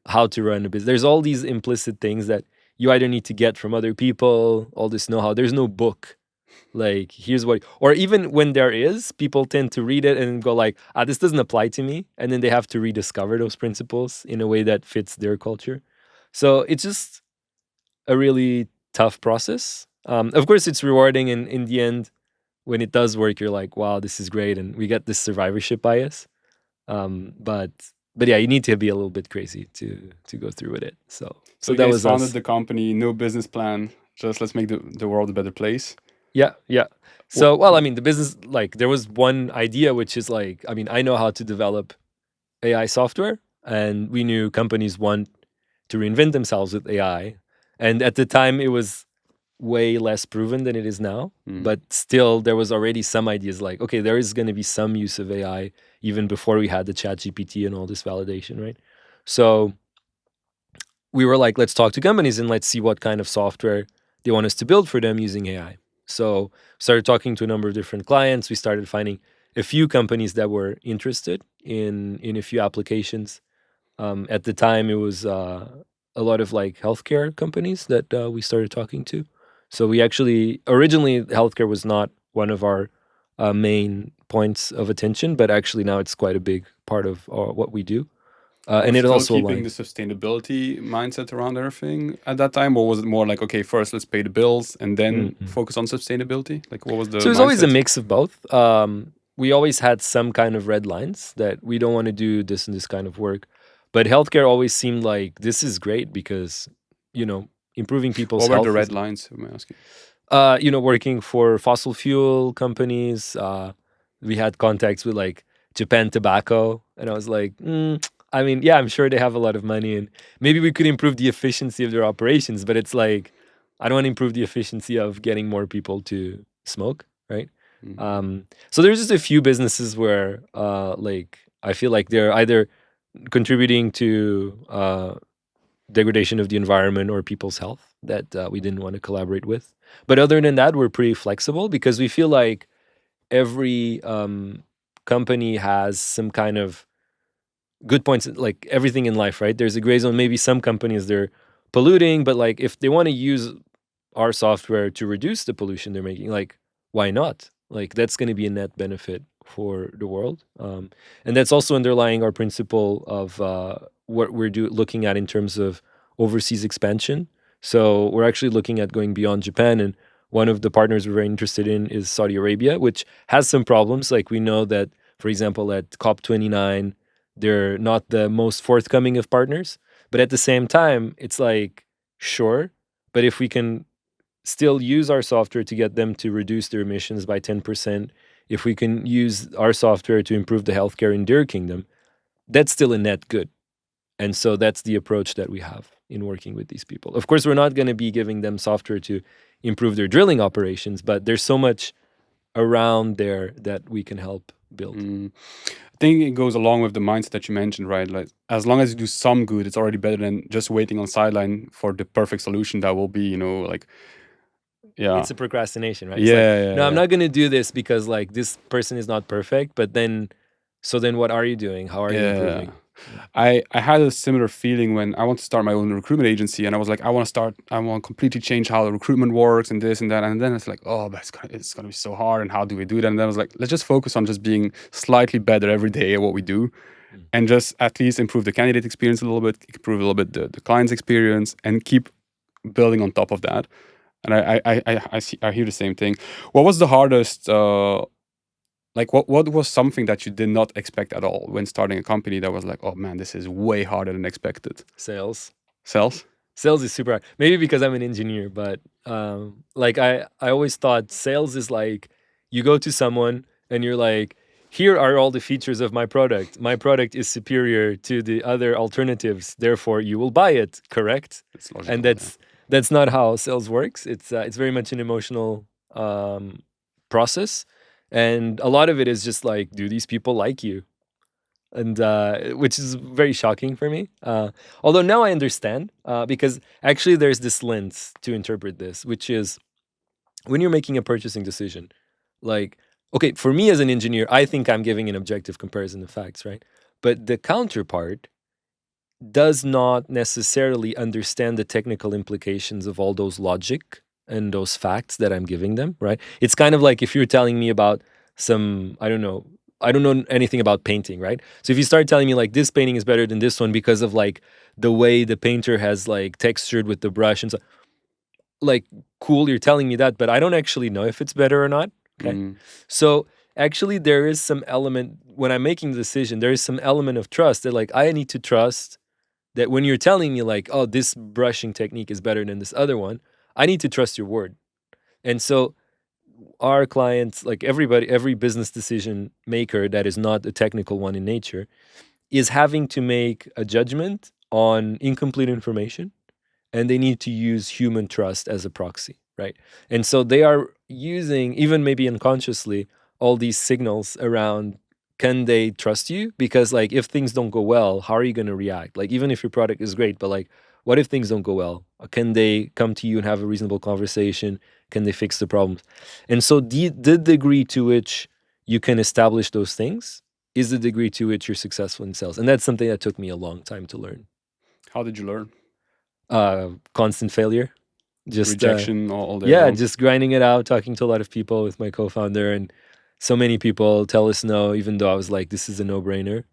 how to run a business. There's all these implicit things that you either need to get from other people, all this know-how. There's no book like here's what, or even when there is, people tend to read it and go like, ah, this doesn't apply to me, and then they have to rediscover those principles in a way that fits their culture. So it's just a really tough process. Of course it's rewarding, and in the end when it does work, you're like, wow, this is great, and we get this survivorship bias. But yeah, you need to be a little bit crazy to go through with it. So So you that guys was founded us. the company, no business plan, just let's make the world a better place. Yeah, yeah. What? So, well, I mean, the business, like, there was one idea, which is like, I mean, I know how to develop AI software, and we knew companies want to reinvent themselves with AI. And at the time, it was way less proven than it is now. But still, there was already some ideas like, okay, there is going to be some use of AI even before we had the chat GPT and all this validation, right? So we were like, let's talk to companies and let's see what kind of software they want us to build for them using AI. So started talking to a number of different clients. We started finding a few companies that were interested in a few applications. At the time, it was a lot of like healthcare companies that we started talking to. So we actually originally healthcare was not one of our main points of attention, but actually now it's quite a big part of what we do. And it Still also keeping the aligns. sustainability mindset around everything at that time, or was it more like, okay, first let's pay the bills and then Mhm. focus on sustainability? Like, what was the So it's always a mindset? mix of both. We always had some kind of red lines that we don't want to do this and this kind of work. But healthcare always seemed like this is great because, improving people's What were the health red is, lines? Am I asking? working for fossil fuel companies. We had contacts with like Japan Tobacco. And I was like, I mean, yeah, I'm sure they have a lot of money and maybe we could improve the efficiency of their operations. But it's like, I don't want to improve the efficiency of getting more people to smoke, right? So there's just a few businesses where, like, I feel like they're either contributing to degradation of the environment or people's health that we didn't want to collaborate with. But other than that, we're pretty flexible because we feel like every company has some kind of good points, like everything in life, right? There's a gray zone. Maybe some companies they're polluting, but like if they want to use our software to reduce the pollution they're making, like why not? Like that's going to be a net benefit for the world, and that's also underlying our principle of what we're looking at in terms of overseas expansion. So we're actually looking at going beyond Japan, and one of the partners we're very interested in is Saudi Arabia, which has some problems. Like we know that, for example, at COP29, they're not the most forthcoming of partners, but at the same time, it's like sure, but if we can still use our software to get them to reduce their emissions by 10%, if we can use our software to improve the healthcare in their kingdom, that's still a net good. And so that's the approach that we have in working with these people. Of course, we're not going to be giving them software to improve their drilling operations, but there's so much around there that we can help build. I think it goes along with the mindset that you mentioned, right? Like, as long as you do some good, it's already better than just waiting on sideline for the perfect solution that will be, like, yeah, It's a procrastination, right? It's like, no, I'm not going to do this because like this person is not perfect, but then what are you doing? How are you improving? I had a similar feeling when I want to start my own recruitment agency, and I was like, I want to completely change how the recruitment works and this and that, and then it's like, oh, but it's gonna be so hard, and how do we do that? And then I was like, let's just focus on just being slightly better every day at what we do, and just at least improve the candidate experience a little bit, improve a little bit the client's experience, and keep building on top of that. And I hear the same thing. What was the hardest? Like what was something that you did not expect at all when starting a company that was like, oh man, this is way harder than expected? Sales. Sales? Sales is super hard. Maybe because I'm an engineer, but like I always thought sales is like you go to someone and you're like, here are all the features of my product. My product is superior to the other alternatives. Therefore, you will buy it. Correct? It's And logical. Yeah. that's not how sales works. It's very much an emotional process, and a lot of it is just like, do these people like you? And which is very shocking for me. Although now I understand, because actually there's this lens to interpret this, which is when you're making a purchasing decision, like, okay, for me as an engineer, I think I'm giving an objective comparison of facts, right? But the counterpart does not necessarily understand the technical implications of all those logic and those facts that I'm giving them, right? It's kind of like if you're telling me about some, I don't know anything about painting, right? So if you start telling me like this painting is better than this one because of like the way the painter has like textured with the brush and so, like, cool, you're telling me that, but I don't actually know if it's better or not. Okay. Mm. So actually there is some element when I'm making the decision, there is some element of trust that like I need to trust that when you're telling me like, oh, this brushing technique is better than this other one, I need to trust your word. And so our clients, like everybody, every business decision maker that is not a technical one in nature, is having to make a judgment on incomplete information, and they need to use human trust as a proxy, right? And so they are using, even maybe unconsciously, all these signals around, can they trust you? Because like if things don't go well, how are you going to react? Like even if your product is great, but like what if things don't go well? Can they come to you and have a reasonable conversation? Can they fix the problems? And so the degree to which you can establish those things is the degree to which you're successful in sales. And that's something that took me a long time to learn. How did you learn? Constant failure. Just Rejection all day yeah, long. just grinding it out, talking to a lot of people with my co-founder, and so many people tell us no, even though I was like, this is a no-brainer.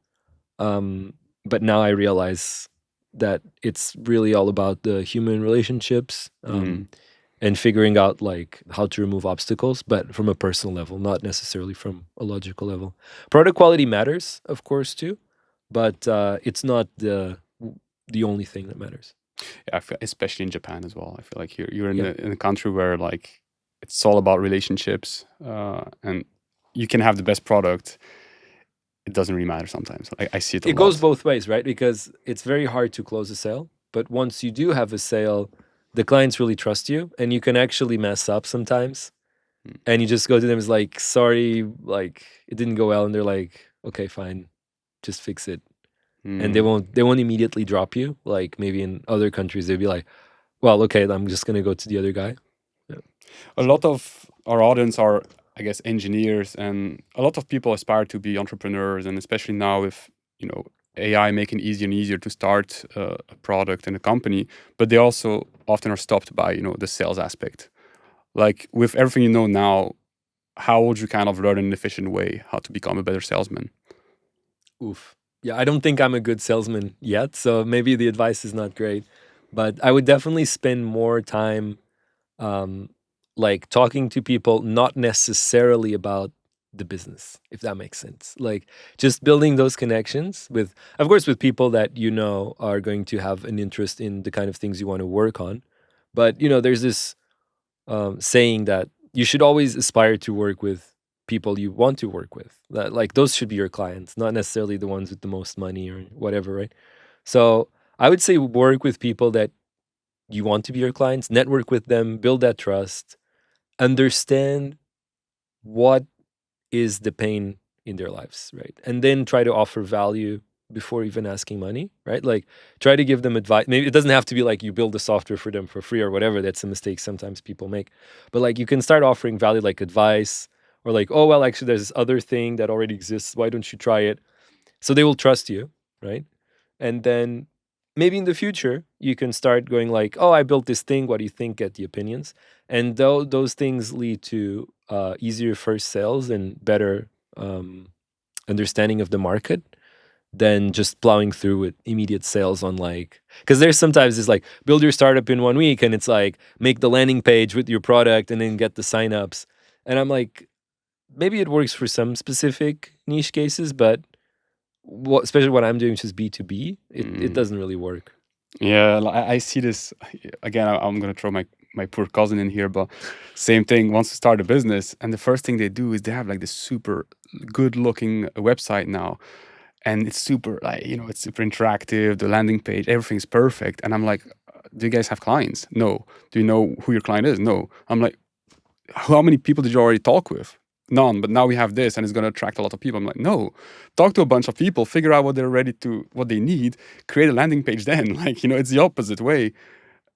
But now I realize that it's really all about the human relationships, and figuring out like how to remove obstacles, but from a personal level, not necessarily from a logical level. Product quality matters, of course, too, but it's not the only thing that matters. Yeah, I feel, especially in Japan as well. I feel like you're Yeah. in a country where like it's all about relationships, and you can have the best product. It doesn't really matter sometimes. I see it a It goes lot. both ways, right? Because it's very hard to close a sale, but once you do have a sale, the clients really trust you, and you can actually mess up sometimes. Mm. And you just go to them, it's like, sorry, like it didn't go well, and they're like, okay, fine, just fix it. And Mm. they won't immediately drop you. Like maybe in other countries they'd be like, well, okay, I'm just gonna go to the other guy. Yeah. A lot of our audience are, I guess, engineers, and a lot of people aspire to be entrepreneurs, and especially now with AI making it easier and easier to start a product and a company, but they also often are stopped by the sales aspect. Like with everything you know now, how would you kind of learn in an efficient way how to become a better salesman? Oof. Yeah, I don't think I'm a good salesman yet, so maybe the advice is not great. But I would definitely spend more time um, like talking to people, not necessarily about the business, if that makes sense. Like just building those connections with, of course, with people that you know are going to have an interest in the kind of things you want to work on. But there's this saying that you should always aspire to work with people you want to work with. That like those should be your clients, not necessarily the ones with the most money or whatever, right? So I would say work with people that you want to be your clients, network with them, build that trust, understand what is the pain in their lives, right? And then try to offer value before even asking money, right? Like try to give them advice. Maybe it doesn't have to be like you build the software for them for free or whatever. That's a mistake sometimes people make. But like you can start offering value like advice, or like, oh, well, actually, there's this other thing that already exists. Why don't you try it? So they will trust you, right? And then maybe in the future you can start going like, oh, I built this thing, what do you think? Get the opinions. And though those things lead to easier first sales and better understanding of the market than just plowing through with immediate sales on like, because there's sometimes it's like build your startup in 1 week and it's like make the landing page with your product and then get the signups. And I'm like, maybe it works for some specific niche cases, but especially what I'm doing, which is B2B, it Mm. doesn't really work. Yeah, I see this again. I'm gonna throw my poor cousin in here, but same thing. Wants to start a business, and the first thing they do is they have like this super good looking website now, and it's super like it's super interactive. The landing page, everything's perfect, and I'm like, do you guys have clients? No. Do you know who your client is? No. I'm like, how many people did you already talk with? None. But now we have this, and it's going to attract a lot of people. I'm like, no, talk to a bunch of people, figure out what they're ready to, what they need, create a landing page. Then, like, it's the opposite way.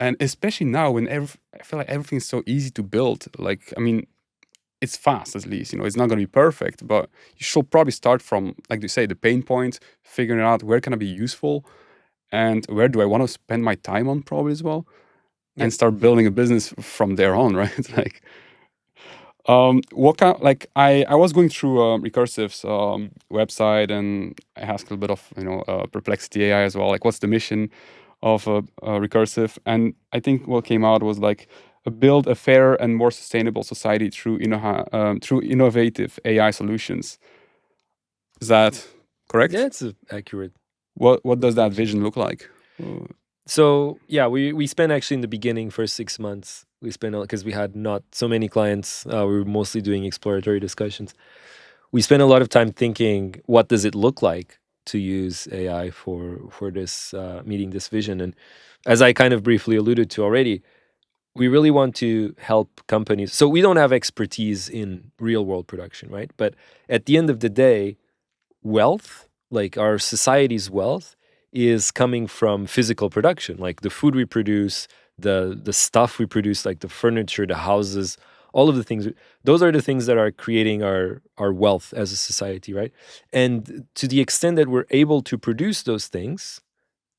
And especially now when I feel like everything's so easy to build. Like, I mean, it's fast at least. It's not going to be perfect, but you should probably start from, like you say, the pain points, figuring out where can I be useful, and where do I want to spend my time on, probably as well, Yeah. and start building a business from there on, right? Like, what kind like I was going through Recursive's website, and I asked a little bit of Perplexity AI as well. Like, what's the mission of Recursive? And I think what came out was like build a fairer and more sustainable society through through innovative AI solutions. Is that Yeah, correct? it's accurate. What does that vision look like? So yeah, we spent actually in the beginning first 6 months. We spent because we had not so many clients. We were mostly doing exploratory discussions. We spent a lot of time thinking, what does it look like to use AI for this meeting this vision? And as I kind of briefly alluded to already, we really want to help companies. So we don't have expertise in real world production, right? But at the end of the day, wealth, like our society's wealth, is coming from physical production, like the food we produce, the stuff we produce, like the furniture, the houses, all of the things. Those are the things that are creating our wealth as a society, right? And to the extent that we're able to produce those things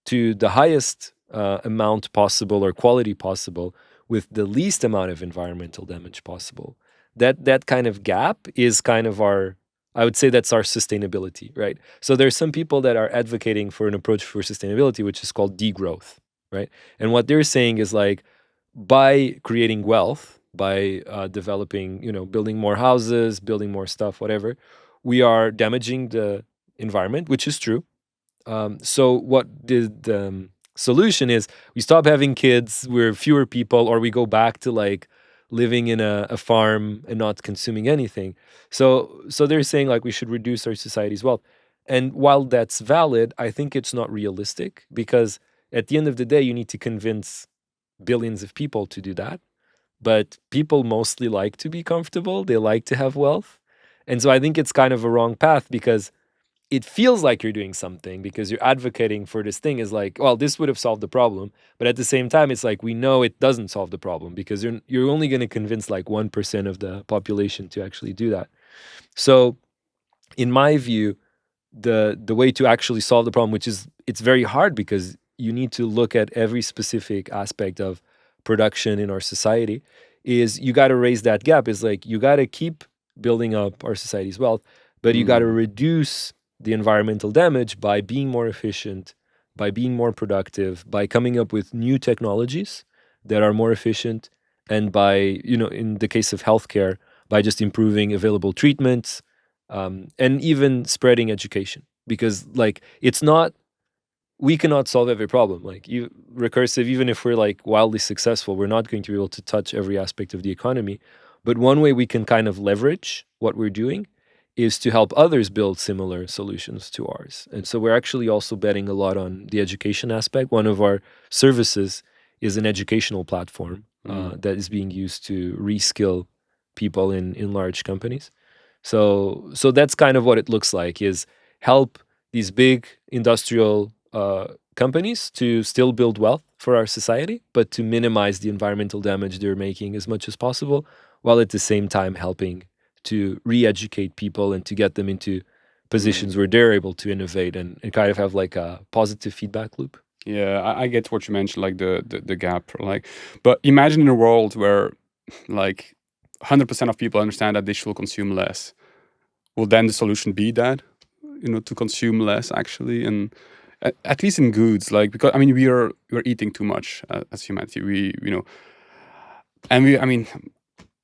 to the highest amount possible or quality possible with the least amount of environmental damage possible, that kind of gap is kind of our, I would say that's our sustainability, right? So there's some people that are advocating for an approach for sustainability which is called degrowth, right? And what they're saying is like, by creating wealth, by developing, building more houses, building more stuff, whatever, we are damaging the environment, which is true. So what the solution is, we stop having kids, we're fewer people, or we go back to like living in a farm and not consuming anything. So they're saying like we should reduce our society's wealth. And while that's valid, I think it's not realistic because at the end of the day, you need to convince billions of people to do that. But people mostly like to be comfortable, they like to have wealth. And so I think it's kind of a wrong path because it feels like you're doing something because you're advocating for this thing is like, well, this would have solved the problem. But at the same time, it's like we know it doesn't solve the problem because you're only going to convince like 1% of the population to actually do that. So in my view, the way to actually solve the problem, which is it's very hard because you need to look at every specific aspect of production in our society, is you got to raise that gap. Is like you got to keep building up our society's wealth, but you got to Mm, reduce the environmental damage by being more efficient, by being more productive, by coming up with new technologies that are more efficient, and by, in the case of healthcare, by just improving available treatments, and even spreading education. Because like it's not, we cannot solve every problem. Like Recursive, even if we're like wildly successful, we're not going to be able to touch every aspect of the economy. But one way we can kind of leverage what we're doing is to help others build similar solutions to ours. And so we're actually also betting a lot on the education aspect. One of our services is an educational platform mm. that is being used to reskill people in large companies. So that's kind of what it looks like, is help these big industrial companies to still build wealth for our society, but to minimize the environmental damage they're making as much as possible, while at the same time helping to re-educate people and to get them into Mm. positions where they're able to innovate and kind of have like a positive feedback loop. Yeah, I get what you mentioned, like the gap, like, but imagine in a world where like 100% of people understand that they should consume less. Will then the solution be that, to consume less actually, and at least in goods, like, because I mean we're eating too much as humanity. I mean,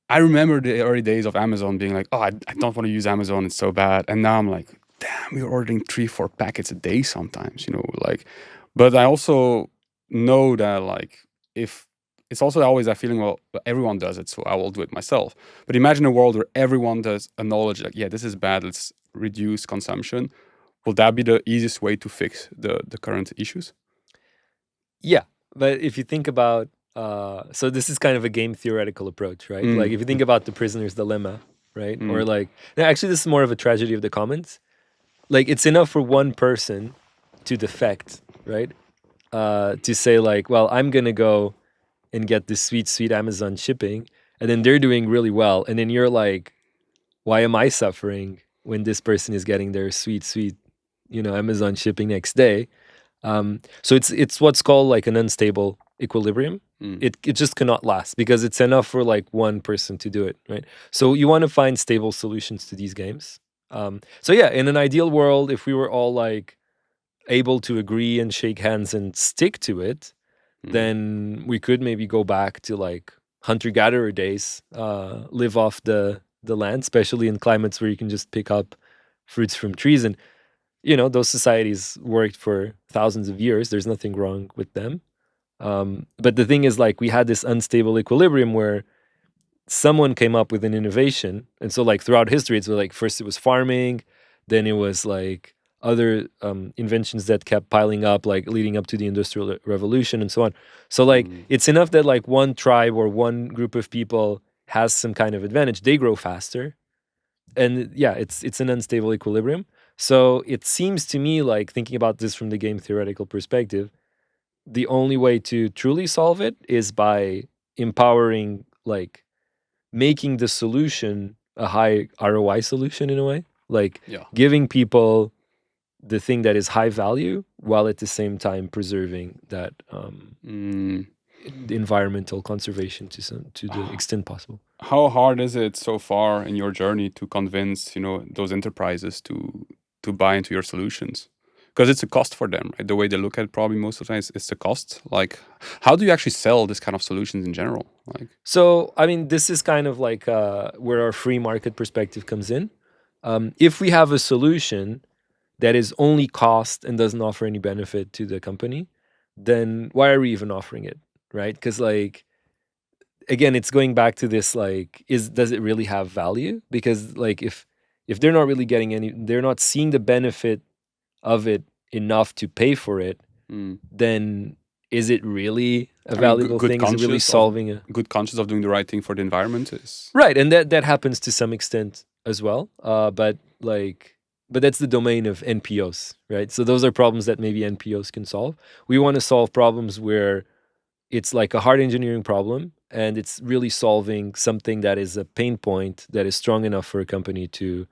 I remember the early days of Amazon being like, oh, I don't want to use Amazon, it's so bad, and now I'm like, damn, we're ordering 3-4 packets a day sometimes, like, but I also know that like if it's also always that feeling, well, everyone does it, so I will do it myself. But imagine a world where everyone does acknowledge like, yeah, this is bad, let's reduce consumption. Will that be the easiest way to fix the current issues? Yeah, but if you think about, so this is kind of a game theoretical approach, right? Like if you think about the prisoner's dilemma, right? Or like, no, actually, this is more of a tragedy of the commons. Like it's enough for one person to defect, right? To say like, well, I'm gonna go and get this sweet, sweet Amazon shipping, and then they're doing really well, and then you're like, why am I suffering when this person is getting their sweet, sweet, Amazon shipping next day? So it's what's called like an unstable equilibrium. It just cannot last because it's enough for like one person to do it, right? So you want to find stable solutions to these games. So yeah, in an ideal world, if we were all like able to agree and shake hands and stick to it, then we could maybe go back to like hunter-gatherer days, live off the land, especially in climates where you can just pick up fruits from trees. And those societies worked for thousands of years. There's nothing wrong with them. But the thing is, like, we had this unstable equilibrium where someone came up with an innovation. And so, like, throughout history, it's like first it was farming, then it was like other inventions that kept piling up, like leading up to the Industrial Revolution and so on. So, like, it's enough that, like, one tribe or one group of people has some kind of advantage. They grow faster. And yeah, it's an unstable equilibrium. So it seems to me like thinking about this from the game theoretical perspective, the only way to truly solve it is by empowering, like making the solution a high ROI solution in a way, like giving people the thing that is high value while at the same time preserving that the environmental conservation to the extent possible. How hard is it so far in your journey to convince those enterprises to buy into your solutions? Because it's a cost for them, right? The way they look at it probably most of the time is it's a cost. Like, how do you actually sell this kind of solutions in general? Like, so I mean, this is kind of like where our free market perspective comes in. If we have a solution that is only cost and doesn't offer any benefit to the company, then why are we even offering it, right? Because like, again, it's going back to this, like, does it really have value? Because like if they're not really getting they're not seeing the benefit of it enough to pay for it, then is it really a valuable thing? Is it really solving a good conscience of doing the right thing for the environment? Is right? And that happens to some extent as well. But that's the domain of NPOs, right? So those are problems that maybe NPOs can solve. We want to solve problems where it's like a hard engineering problem and it's really solving something that is a pain point that is strong enough for a company to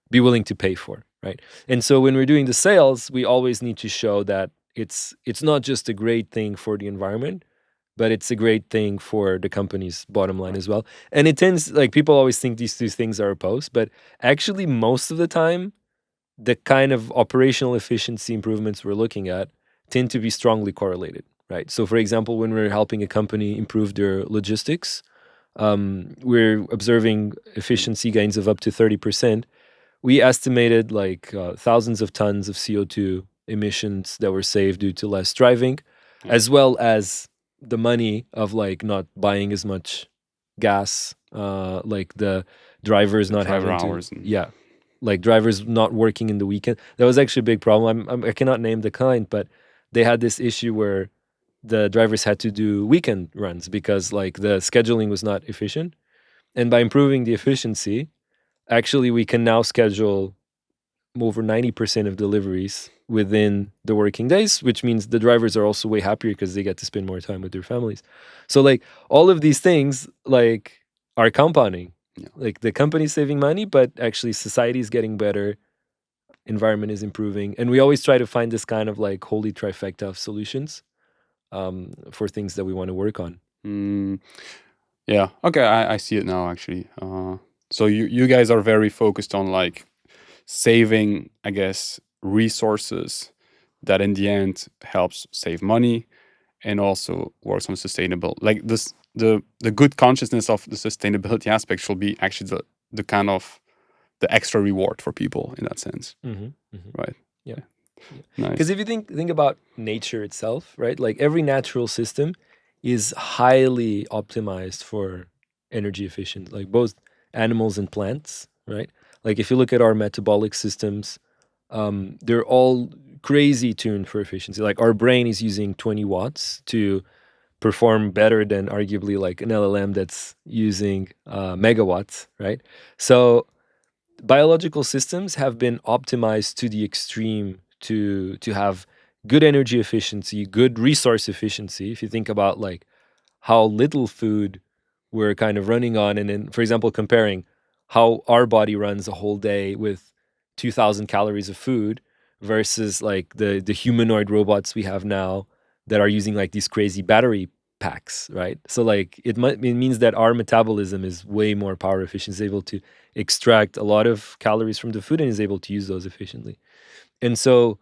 be willing to pay for, right? And so when we're doing the sales, we always need to show that it's not just a great thing for the environment, but it's a great thing for the company's bottom line as well. And it tends, like, people always think these two things are opposed, but actually most of the time, the kind of operational efficiency improvements we're looking at tend to be strongly correlated, right? So for example, when we're helping a company improve their logistics, we're observing efficiency gains of up to 30%. We estimated like thousands of tons of CO2 emissions that were saved due to less driving, as well as the money of like not buying as much gas, like the drivers not having hours to, like drivers not working in the weekend. That was actually a big problem. I cannot name the client, but they had this issue where the drivers had to do weekend runs because like the scheduling was not efficient. And by improving the efficiency, actually we can now schedule over 90% of deliveries within the working days, which means the drivers are also way happier because they get to spend more time with their families. So like all of these things like are compounding. Like the company's saving money, but actually society is getting better, environment is improving, and we always try to find this kind of like holy trifecta of solutions for things that we want to work on. Yeah. Okay, I see it now actually. So you guys are very focused on like saving, I guess, resources that in the end helps save money and also works on sustainable. Like this, the good consciousness of the sustainability aspect should be actually the kind of the extra reward for people in that sense, right? Yeah. Because Nice. if you think about nature itself, right? Like every natural system is highly optimized for energy efficient, like both animals and plants, right? Like if you look at our metabolic systems, they're all crazy tuned for efficiency. Like our brain is using 20 watts to perform better than arguably like an LLM that's using megawatts, right? So biological systems have been optimized to the extreme to have good energy efficiency, good resource efficiency. If you think about like how little food we're kind of running on, and then for example comparing how our body runs a whole day with 2,000 calories of food versus like the humanoid robots we have now that are using like these crazy battery packs, right? So like it means that our metabolism is way more power efficient, is able to extract a lot of calories from the food and is able to use those efficiently. And so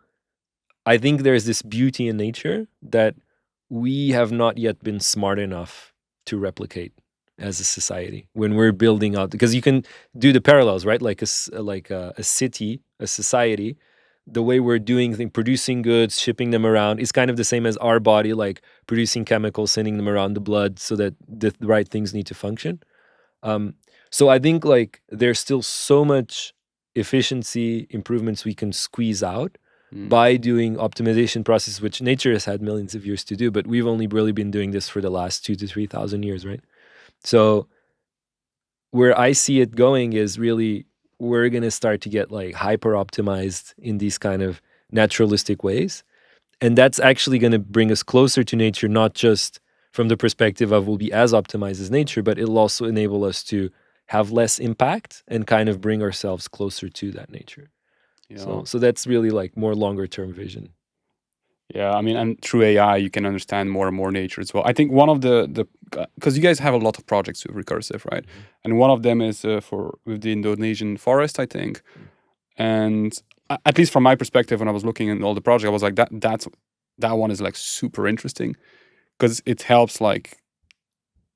I think there's this beauty in nature that we have not yet been smart enough to replicate as a society when we're building out, because you can do the parallels, right? Like a city, a society, the way we're doing things, producing goods, shipping them around is kind of the same as our body, like producing chemicals, sending them around the blood so that the right things need to function. um, so I think like there's still so much efficiency improvements we can squeeze out Mm. by doing optimization processes, which nature has had millions of years to do, but we've only really been doing this for the last 2 to 3 thousand years, right? So where I see it going is really we're gonna start to get like hyper optimized in these kind of naturalistic ways, and that's actually going to bring us closer to nature, not just from the perspective of we'll be as optimized as nature, but it'll also enable us to have less impact and kind of bring ourselves closer to that nature. Yeah. So that's really like more longer term vision. Yeah, I mean, and through AI, you can understand more and more nature as well. I think one of the because you guys have a lot of projects with Recursive, right? Mhm. And one of them is for with the Indonesian forest, I think. Mm. And at least from my perspective, when I was looking at all the project, I was like, that one is like super interesting because it helps. Like,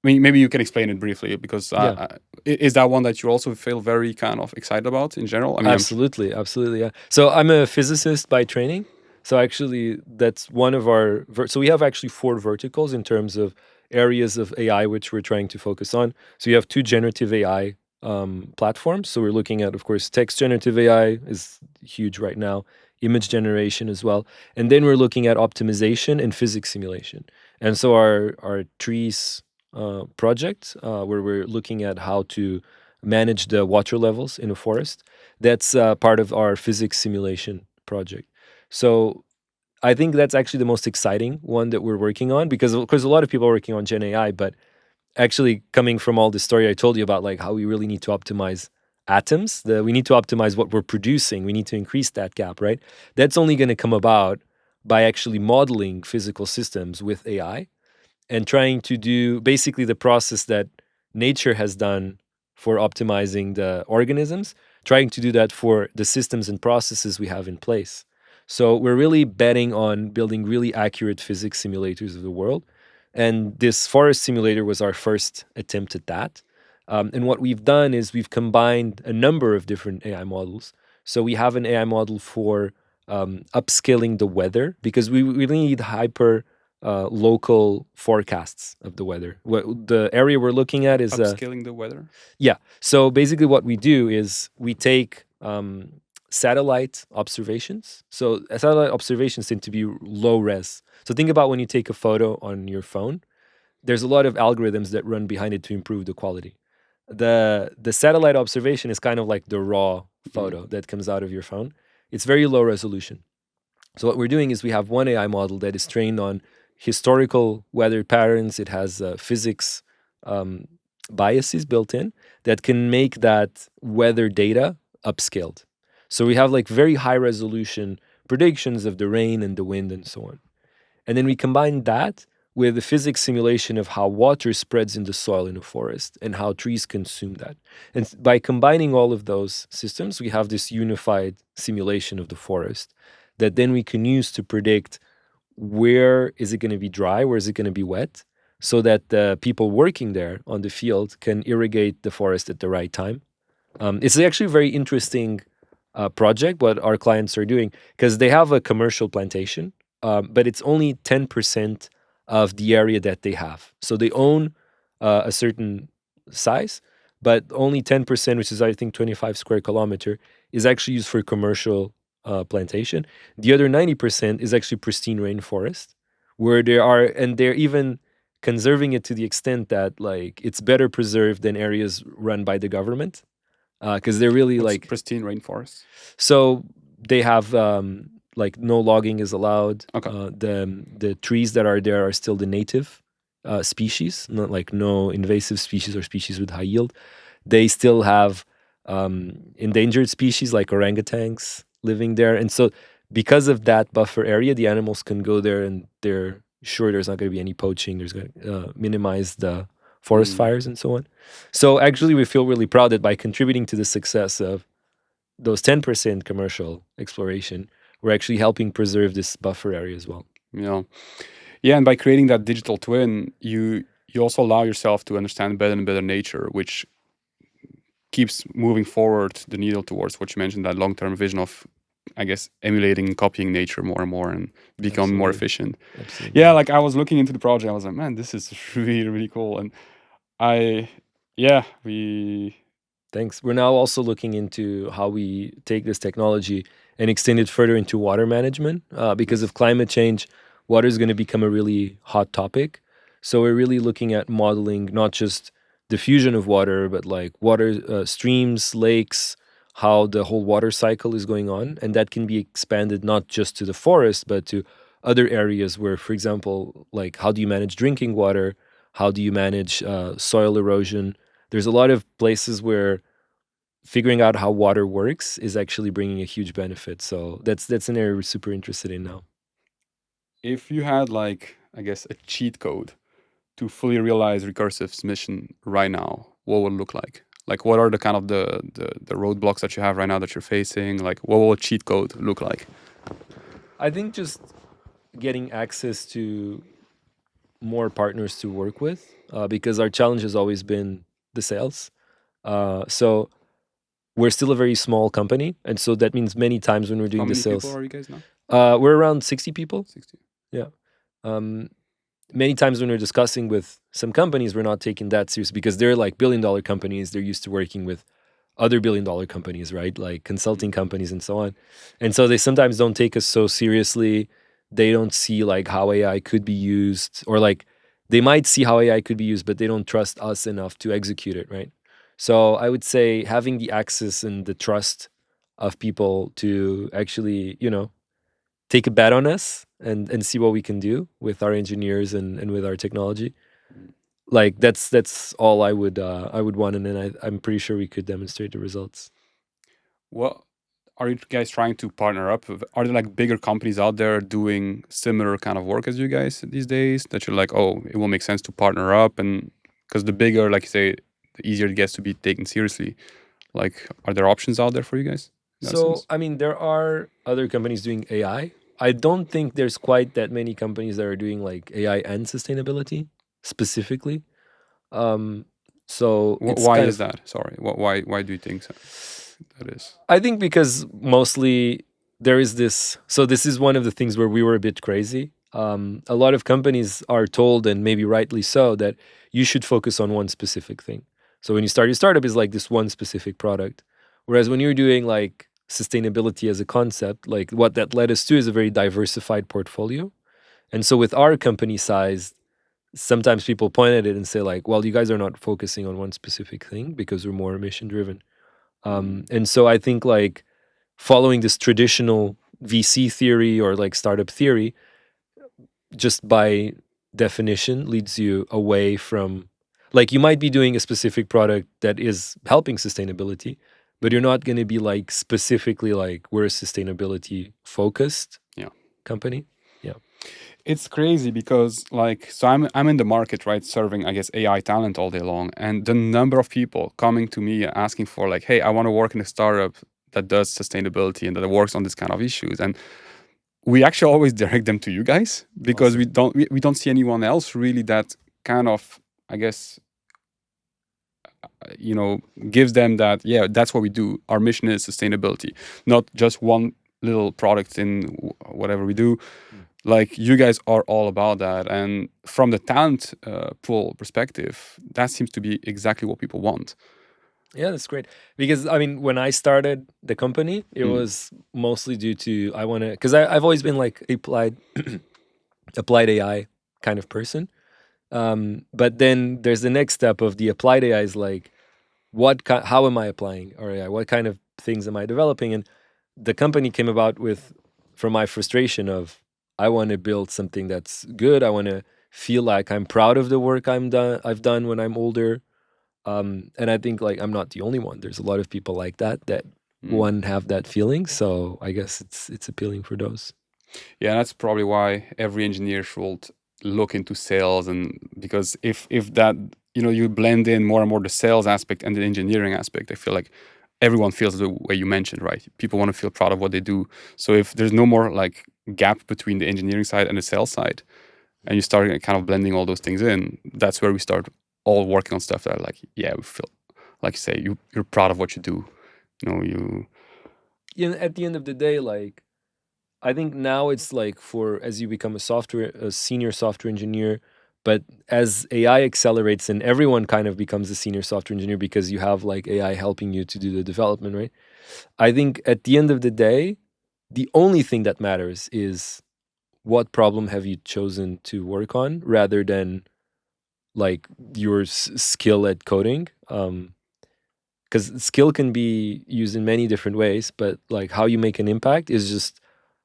I mean, maybe you can explain it briefly because Yeah. is that one that you also feel very kind of excited about in general? I mean, Absolutely, absolutely, yeah. So I'm a physicist by training. So actually, that's one of our. So we have actually four verticals in terms of areas of AI which we're trying to focus on. So you have two generative AI platforms. So we're looking at, of course, text generative AI is huge right now, image generation as well, and then we're looking at optimization and physics simulation. And so our trees project, where we're looking at how to manage the water levels in a forest, that's part of our physics simulation project. So I think that's actually the most exciting one that we're working on, because of course a lot of people are working on Gen AI, but actually coming from all the story I told you about, like how we really need to optimize atoms, we need to optimize what we're producing, we need to increase that gap, right? That's only going to come about by actually modeling physical systems with AI and trying to do basically the process that nature has done for optimizing the organisms, trying to do that for the systems and processes we have in place. So we're really betting on building really accurate physics simulators of the world. And this forest simulator was our first attempt at that. And what we've done is we've combined a number of different AI models. So we have an AI model for upscaling the weather, because we really need hyper local forecasts of the weather. What the area we're looking at is upscaling the weather. yeah. So basically, what we do is we take satellite observations. So satellite observations tend to be low res. So think about when you take a photo on your phone. There's a lot of algorithms that run behind it to improve the quality. The satellite observation is kind of like the raw Mm. photo that comes out of your phone. It's very low resolution. So what we're doing is we have one AI model that is trained on historical weather patterns. It has physics um, biases built in that can make that weather data upscaled. So we have like very high resolution predictions of the rain and the wind and so on. And then we combine that with the physics simulation of how water spreads in the soil in a forest and how trees consume that. And by combining all of those systems, we have this unified simulation of the forest that then we can use to predict where is it going to be dry, where is it going to be wet, so that the people working there on the field can irrigate the forest at the right time. It's actually very interesting project, what our clients are doing, because they have a commercial plantation, but it's only 10% of the area that they have. So they own a certain size, but only 10%, which is I think 25 square kilometer, is actually used for commercial plantation. The other 90% is actually pristine rainforest, where there are, and they're even conserving it to the extent that like it's better preserved than areas run by the government, because they're really What's like pristine rainforest? so they have like no logging is allowed. Okay. The trees that are there are still the native species, not like no invasive species or species with high yield. They still have endangered species like orangutans living there, and so because of that buffer area, the animals can go there, and they're sure there's not going to be any poaching. There's going to minimize the forest fires and so on. So actually, we feel really proud that by contributing to the success of those 10% commercial exploration, we're actually helping preserve this buffer area as well. Yeah, and by creating that digital twin, you also allow yourself to understand better and better nature, which keeps moving forward the needle towards what you mentioned, that long-term vision of, I guess, emulating and copying nature more and more and becoming more efficient. Absolutely. Yeah, like I was looking into the project, I was like, man, this is really, really cool. And we Thanks. We're now also looking into how we take this technology and extend it further into water management. Because of climate change, water is going to become a really hot topic. So we're really looking at modeling not just diffusion of water, but like water streams, lakes, how the whole water cycle is going on. And that can be expanded not just to the forest, but to other areas where, for example, like how do you manage drinking water? How do you manage soil erosion? There's a lot of places where figuring out how water works is actually bringing a huge benefit. So that's an area we're super interested in now. if you had like, I guess, a cheat code to fully realize Recursive's mission right now, what would it look like? Like, what are the kind of the roadblocks that you have right now that you're facing? Like, what will a cheat code look like? I think just getting access to more partners to work with, because our challenge has always been the sales. So we're still a very small company, and so that means many times when we're How doing the many people sales, are you guys now? we're around 60 people. 60. Yeah. Many times when we're discussing with some companies, we're not taking that seriously because they're like billion-dollar companies. They're used to working with other billion-dollar companies, right? Like consulting companies and so on. And so they sometimes don't take us so seriously. They don't see like how AI could be used, or like they might see how AI could be used, but they don't trust us enough to execute it, right? So I would say having the access and the trust of people to actually, take a bet on us and see what we can do with our engineers and with our technology. Like that's all I would want, and then I'm pretty sure we could demonstrate the results. What are you guys trying to partner up with? Are there like bigger companies out there doing similar kind of work as you guys these days that you're like, oh, it will make sense to partner up? And because the bigger, like you say, the easier it gets to be taken seriously. Like, are there options out there for you guys? So I mean, there are other companies doing AI. I don't think there's quite that many companies that are doing like AI and sustainability specifically. So it's why kind is of, that? Sorry, why do you think so? That is. I think because mostly there is this. So this is one of the things where we were a bit crazy. A lot of companies are told, and maybe rightly so, that you should focus on one specific thing. So when you start your startup, is like this one specific product. Whereas when you're doing like sustainability as a concept, like what that led us to is a very diversified portfolio. And so with our company size, sometimes people point at it and say like, well, you guys are not focusing on one specific thing because we're more mission driven. And so I think like following this traditional VC theory or like startup theory, just by definition, leads you away from, like, you might be doing a specific product that is helping sustainability, but you're not going to be like specifically like we're a sustainability focused Yeah. company. Yeah. It's crazy because like, so I'm in the market, right, serving, I guess, AI talent all day long, and the number of people coming to me asking for like, hey, I want to work in a startup that does sustainability and that works on this kind of issues, and we actually always direct them to you guys because Awesome. we don't see anyone else really that kind of, I guess, gives them that, yeah, that's what we do. Our mission is sustainability, not just one little product in whatever we do. Like, you guys are all about that. And from the talent pool perspective, that seems to be exactly what people want. Yeah, that's great. Because I mean, when I started the company, it Mm. was mostly due to I want to, because I've always been like applied AI kind of person. But then there's the next step of the applied AI is like, how am I applying our AI? What kind of things am I developing? And the company came about with, from my frustration of, I want to build something that's good. I want to feel like I'm proud of the work I've done when I'm older. And I think like I'm not the only one. There's a lot of people like that one have that feeling. So I guess it's appealing for those. Yeah, that's probably why every engineer should look into sales, and because if that, you blend in more and more the sales aspect and the engineering aspect, I feel like everyone feels the way you mentioned, right? People want to feel proud of what they do. So if there's no more like gap between the engineering side and the sales side, and you start kind of blending all those things in, that's where we start all working on stuff that, like, yeah, we feel like, you say, you're proud of what you do. You At the end of the day, like I think now it's like for as you become a senior software engineer, but as AI accelerates and everyone kind of becomes a senior software engineer because you have like AI helping you to do the development, right? I think at the end of the day, the only thing that matters is what problem have you chosen to work on rather than like your skill at coding. Because skill can be used in many different ways, but like how you make an impact is just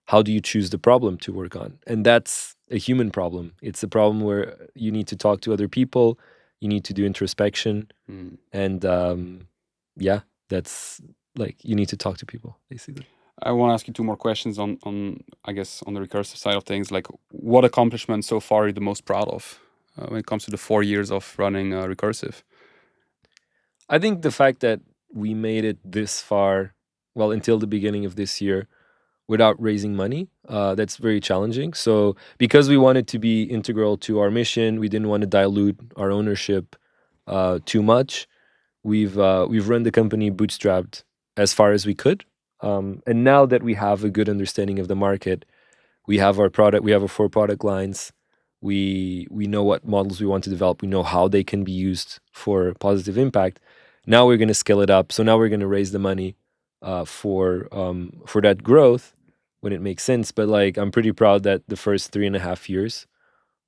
how do you choose the problem to work on? And that's a human problem. It's a problem where you need to talk to other people, you need to do introspection, and yeah, that's like you need to talk to people basically. I want to ask you two more questions on I guess on the recursive side of things. Like, what accomplishment so far are you the most proud of when it comes to the 4 years of running recursive? I think the fact that we made it this far, well, until the beginning of this year, without raising money, that's very challenging. So because we wanted to be integral to our mission, we didn't want to dilute our ownership too much. We've run the company bootstrapped as far as we could, and now that we have a good understanding of the market, we have our product. We have our 4 product lines. We know what models we want to develop. We know how they can be used for positive impact. Now we're going to scale it up. So now we're going to raise the money for that growth when it makes sense. But like I'm pretty proud that the first 3.5 years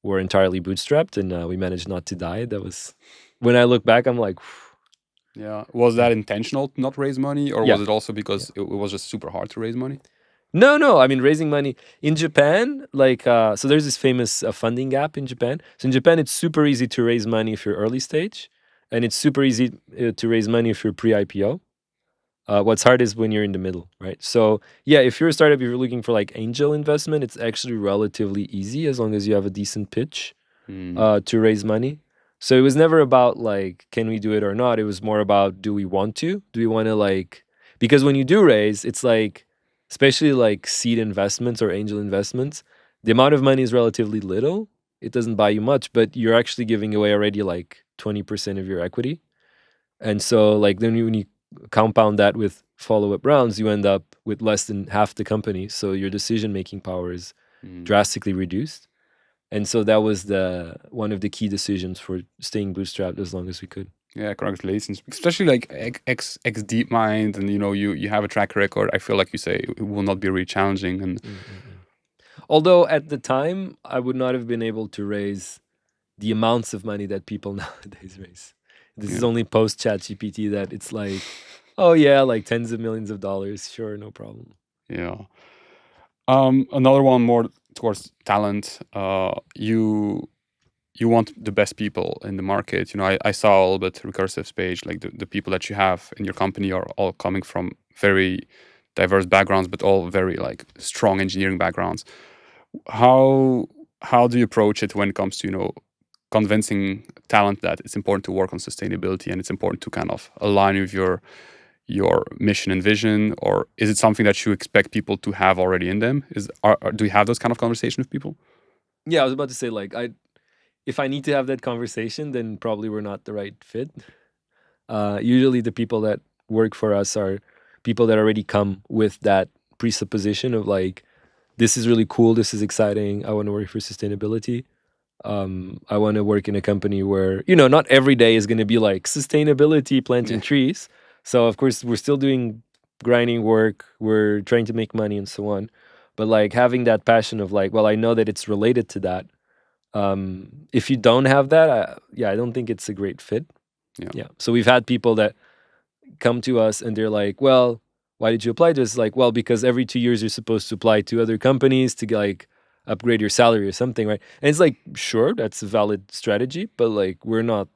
were entirely bootstrapped, and we managed not to die. That was when I look back, I'm like, Yeah, was that intentional to not raise money, or yeah, was it also yeah. because it was just super hard to raise money? No. I mean, raising money in Japan, like, so there's this famous funding gap in Japan. So in Japan, it's super easy to raise money if you're early stage, and it's super easy to raise money if you're pre-IPO. What's hard is when you're in the middle, right? So yeah, if you're a startup, if you're looking for like angel investment, it's actually relatively easy as long as you have a decent pitch to raise money. So it was never about like, can we do it or not? It was more about, do we want to? Do we want to like, because when you do raise, it's like, especially like seed investments or angel investments, the amount of money is relatively little. It doesn't buy you much, but you're actually giving away already like 20% of your equity. And so like then when you compound that with follow-up rounds, you end up with less than half the company. So your decision-making power is drastically reduced. And so that was the one of the key decisions for staying bootstrapped as long as we could. Yeah, congratulations. Especially like ex DeepMind, and you have a track record. I feel like you say it will not be really challenging. And Although at the time, I would not have been able to raise the amounts of money that people nowadays raise. This is yeah, only post ChatGPT that it's like, oh yeah, like tens of millions of dollars. Sure, no problem. yeah. Another one more towards talent. You want the best people in the market. I saw a little bit Recursive's page, like the people that you have in your company are all coming from very diverse backgrounds, but all very like strong engineering backgrounds. How do you approach it when it comes to convincing talent that it's important to work on sustainability and it's important to kind of align with your mission and vision? Or is it something that you expect people to have already in them? Do you have those kind of conversation with people? Yeah, I was about to say like if I need to have that conversation, then probably we're not the right fit. Usually the people that work for us are people that already come with that presupposition of like, this is really cool, this is exciting, I want to work for sustainability. I want to work in a company where, not every day is going to be like sustainability, planting Yeah. trees. So of course we're still doing grinding work, we're trying to make money and so on. But like having that passion of like, well, I know that it's related to that. If you don't have that, I don't think it's a great fit. Yeah. Yeah. So we've had people that come to us and they're like, well, why did you apply to us? Like, well, because every 2 years you're supposed to apply to other companies to like upgrade your salary or something, right? And it's like, sure, that's a valid strategy, but like we're not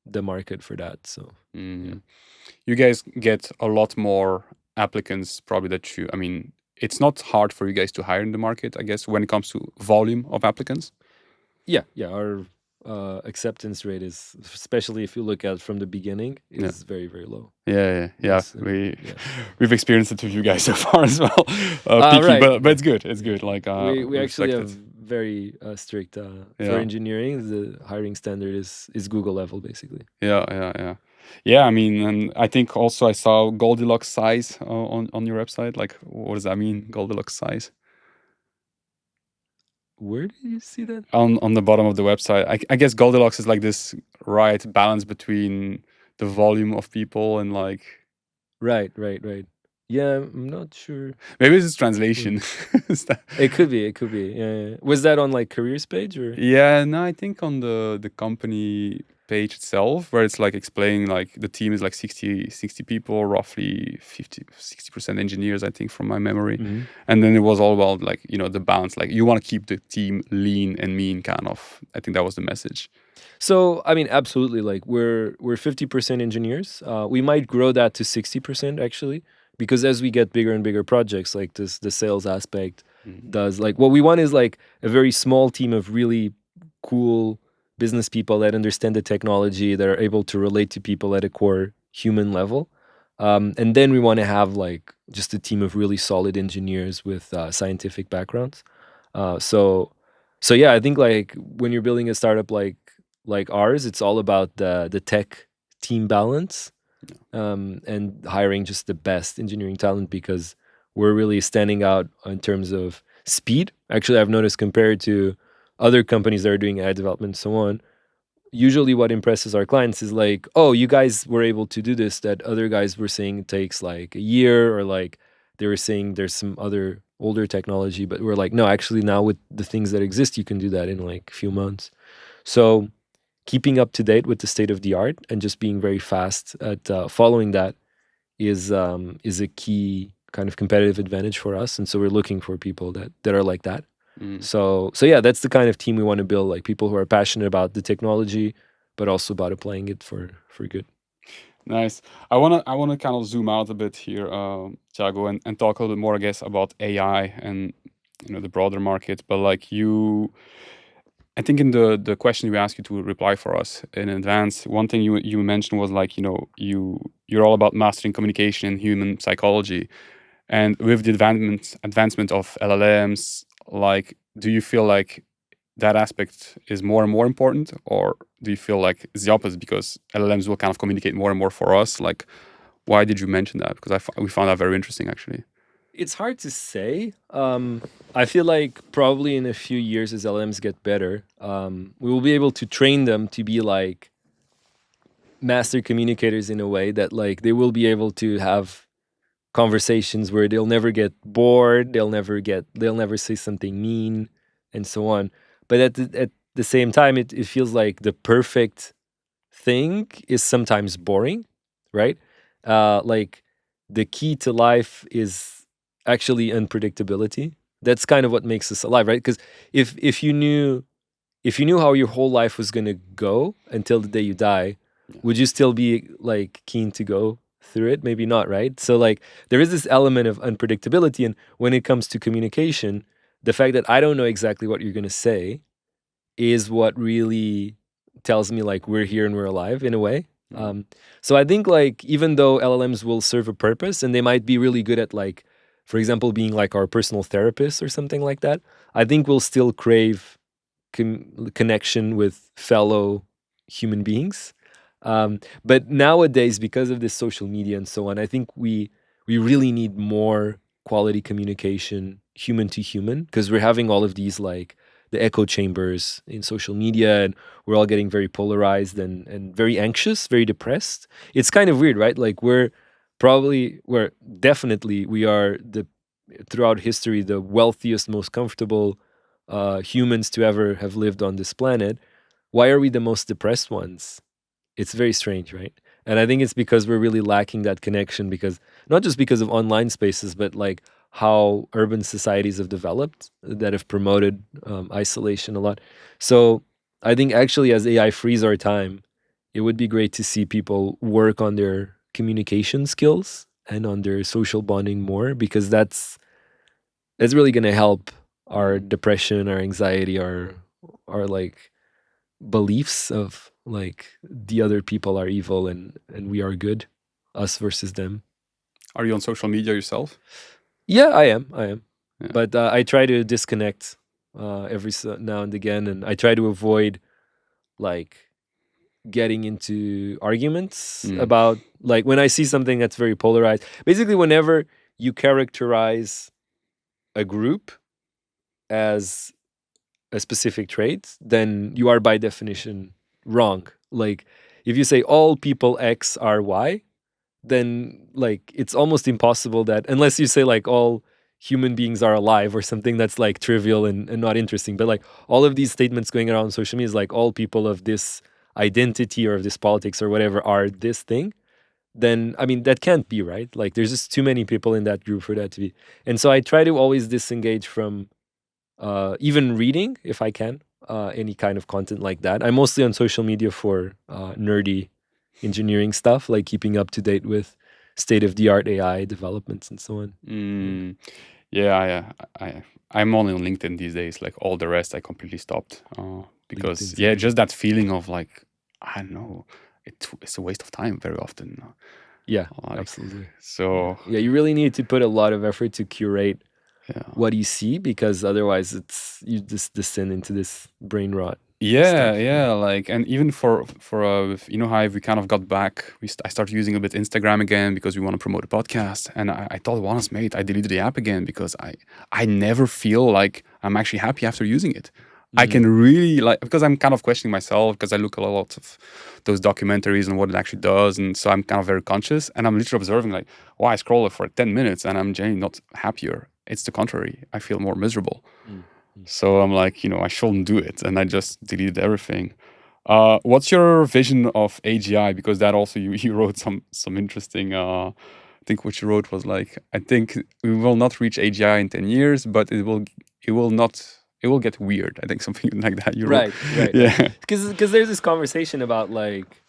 the market for that. So yeah. You guys get a lot more applicants probably that I mean, it's not hard for you guys to hire in the market, I guess, when it comes to volume of applicants. Yeah, our acceptance rate is, especially if you look at from the beginning, Yeah. is very, very low. Yeah. Yes, We've experienced it with you guys so far as well. Picky, right. but it's good. It's good. Like We actually respect have it. very strict for Yeah. engineering. The hiring standard is Google level basically. Yeah. I mean, and I think also I saw Goldilocks size on your website. Like, what does that mean, Goldilocks size? Where did you see that? On the bottom of the website. I guess Goldilocks is like this right balance between the volume of people and like. Right. Yeah, I'm not sure. Maybe it's translation. It could be. Yeah. Was that on like careers page or? Yeah, no, I think on the company page itself, where it's like explaining like the team is like 60 people, roughly 60% engineers, I think, from my memory. Mm-hmm. And then it was all about like, the balance, like you want to keep the team lean and mean kind of. I think that was the message. So I mean, absolutely. Like we're 50% engineers. We might grow that to 60% actually, because as we get bigger and bigger projects, like the sales aspect does. Like what we want is like a very small team of really cool business people that understand the technology, that are able to relate to people at a core human level. And then we want to have like just a team of really solid engineers with scientific backgrounds. So yeah, I think like when you're building a startup like ours, it's all about the tech team balance, and hiring just the best engineering talent, because we're really standing out in terms of speed. Actually, I've noticed compared to other companies that are doing ad development and so on, usually what impresses our clients is like, oh, you guys were able to do this that other guys were saying it takes like a year, or like they were saying there's some other older technology, but we're like, no, actually now with the things that exist, you can do that in like a few months. So keeping up to date with the state of the art and just being very fast at following that is a key kind of competitive advantage for us. And so we're looking for people that are like that. So yeah, that's the kind of team we want to build, like people who are passionate about the technology, but also about applying it for good. Nice. I wanna kind of zoom out a bit here, Tiago, and talk a little bit more, I guess, about AI and the broader market. But like I think in the question we asked you to reply for us in advance, one thing you mentioned was like you're all about mastering communication and human psychology, and with the advancement of LLMs, like do you feel like that aspect is more and more important, or do you feel like it's the opposite because LLMs will kind of communicate more and more for us? Like, why did you mention that? Because we found that very interesting, actually. It's hard to say. I feel like probably in a few years, as LMs get better, we will be able to train them to be like master communicators in a way that like they will be able to have conversations where they'll never get bored, they'll never say something mean, and so on. But at the same time, it feels like the perfect thing is sometimes boring, right? Like the key to life is actually unpredictability. That's kind of what makes us alive, right? Because if you knew how your whole life was gonna go until the day you die, would you still be like keen to go through it? Maybe not, right? So like there is this element of unpredictability, and when it comes to communication, the fact that I don't know exactly what you're gonna say is what really tells me like we're here and we're alive in a way. So I think like even though LLMs will serve a purpose and they might be really good at like, for example, being like our personal therapist or something like that, I think we'll still crave connection with fellow human beings. But nowadays, because of this social media and so on, I think we really need more quality communication, human to human, because we're having all of these like the echo chambers in social media, and we're all getting very polarized and very anxious, very depressed. It's kind of weird, right? Like we're definitely we are the throughout history the wealthiest, most comfortable humans to ever have lived on this planet. Why are we the most depressed ones? It's very strange, right? And I think it's because we're really lacking that connection, because not just because of online spaces, but like how urban societies have developed that have promoted isolation a lot. So I think actually, as AI frees our time, it would be great to see people work on their communication skills and on their social bonding more, because that's really going to help our depression, our anxiety, our like beliefs of like the other people are evil and we are good, us versus them. Are you on social media yourself? Yeah, I am, Yeah. but I try to disconnect every now and again, and I try to avoid like getting into arguments about like when I see something that's very polarized. Basically, whenever you characterize a group as a specific trait, then you are by definition wrong. Like if you say all people X are Y, then like it's almost impossible that, unless you say like all human beings are alive or something that's like trivial and not interesting. But like all of these statements going around social media is like all people of this identity or of this politics or whatever are this thing. Then I mean that can't be right. Like there's just too many people in that group for that to be. And so I try to always disengage from even reading if I can, any kind of content like that. I'm mostly on social media for nerdy engineering stuff, like keeping up to date with state of the art AI developments and so on. Yeah, I'm only on LinkedIn these days. Like all the rest, I completely stopped because LinkedIn's yeah, amazing. just that feeling of like I don't know, it's a waste of time very often. Yeah, Like, absolutely. so Yeah, you really need to put a lot of effort to curate yeah. what you see, because otherwise it's you just descend into this brain rot. Yeah, Stuff. yeah, like, and even for with InnoHyve, we kind of got back. I started using a bit Instagram again because we want to promote a podcast. And I told Wannes, mate, I deleted the app again because I never feel like I'm actually happy after using it. I can really like, because I'm kind of questioning myself because I look at a lot of those documentaries and what it actually does, and so I'm kind of very conscious, and I'm literally observing like, oh, I scroll it for 10 minutes and I'm genuinely not happier. It's the contrary. I feel more miserable. So I'm like, I shouldn't do it, and I just deleted everything. What's your vision of AGI? Because that also you wrote some interesting. I think what you wrote was like, I think we will not reach AGI in 10 years, but it will get weird. I think something like that. You wrote, Right. yeah, Because there's this conversation about like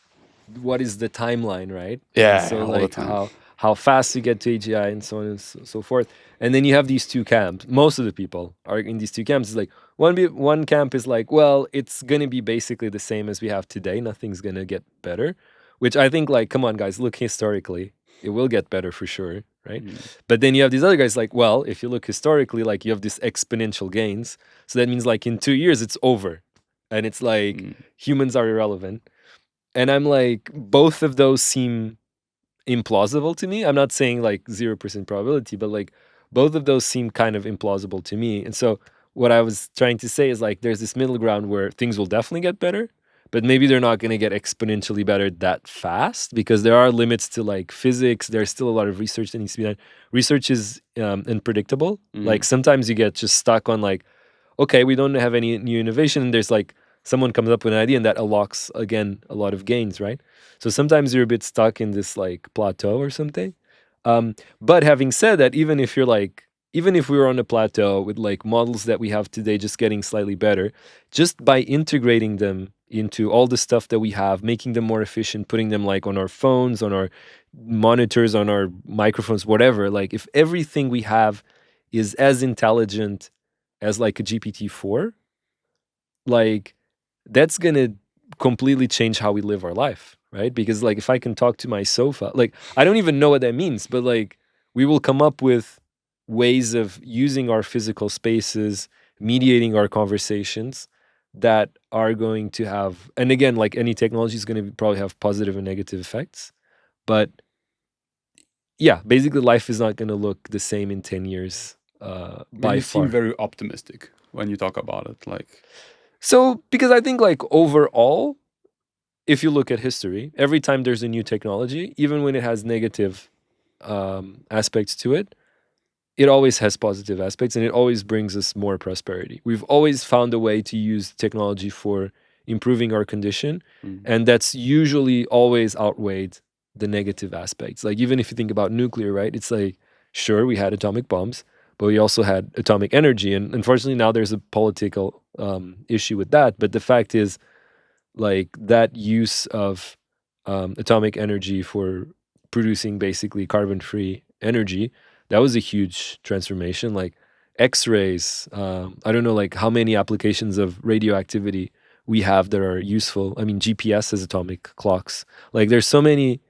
what is the timeline, right? And yeah, so all the like time. how fast you get to AGI and so on and so forth. And then you have these two camps. Most of the people are in these two camps. It's like one camp is like, well, it's gonna be basically the same as we have today. Nothing's gonna get better. Which I think like, come on, guys, look historically, it will get better for sure, right? But then you have these other guys like, well, if you look historically, like you have this exponential gains. So that means like in 2 years it's over. And it's like humans are irrelevant. And I'm like, both of those seem implausible to me. I'm not saying like 0% probability, but like both of those seem kind of implausible to me. And so what I was trying to say is like there's this middle ground where things will definitely get better, but maybe they're not going to get exponentially better that fast, because there are limits to like physics. There's still a lot of research that needs to be done. Research is unpredictable. Like sometimes you get just stuck on like, okay, we don't have any new innovation. And there's like someone comes up with an idea and that unlocks again a lot of gains, right? So sometimes you're a bit stuck in this like plateau or something. But having said that, even if we were on a plateau with like models that we have today just getting slightly better, just by integrating them into all the stuff that we have, making them more efficient, putting them like on our phones, on our monitors, on our microphones, whatever, like if everything we have is as intelligent as like a GPT-4, like that's gonna completely change how we live our life, right? Because like if I can talk to my sofa, like I don't even know what that means, but like we will come up with ways of using our physical spaces, mediating our conversations that are going to have, and again, like any technology is going to probably have positive and negative effects, but yeah, basically life is not going to look the same in 10 years But by you seem far. very optimistic when you talk about it. Like, So because I think like overall, if you look at history, every time there's a new technology, even when it has negative aspects to it, it always has positive aspects and it always brings us more prosperity. We've always found a way to use technology for improving our condition, and that's usually always outweighed the negative aspects. Like even if you think about nuclear, right? It's like, sure, we had atomic bombs, but we also had atomic energy, and unfortunately now there's a political issue with that. But the fact is, like that use of atomic energy for producing basically carbon-free energy, that was a huge transformation. Like X-rays, I don't know, like how many applications of radioactivity we have that are useful. I mean, GPS has atomic clocks. Like there's so many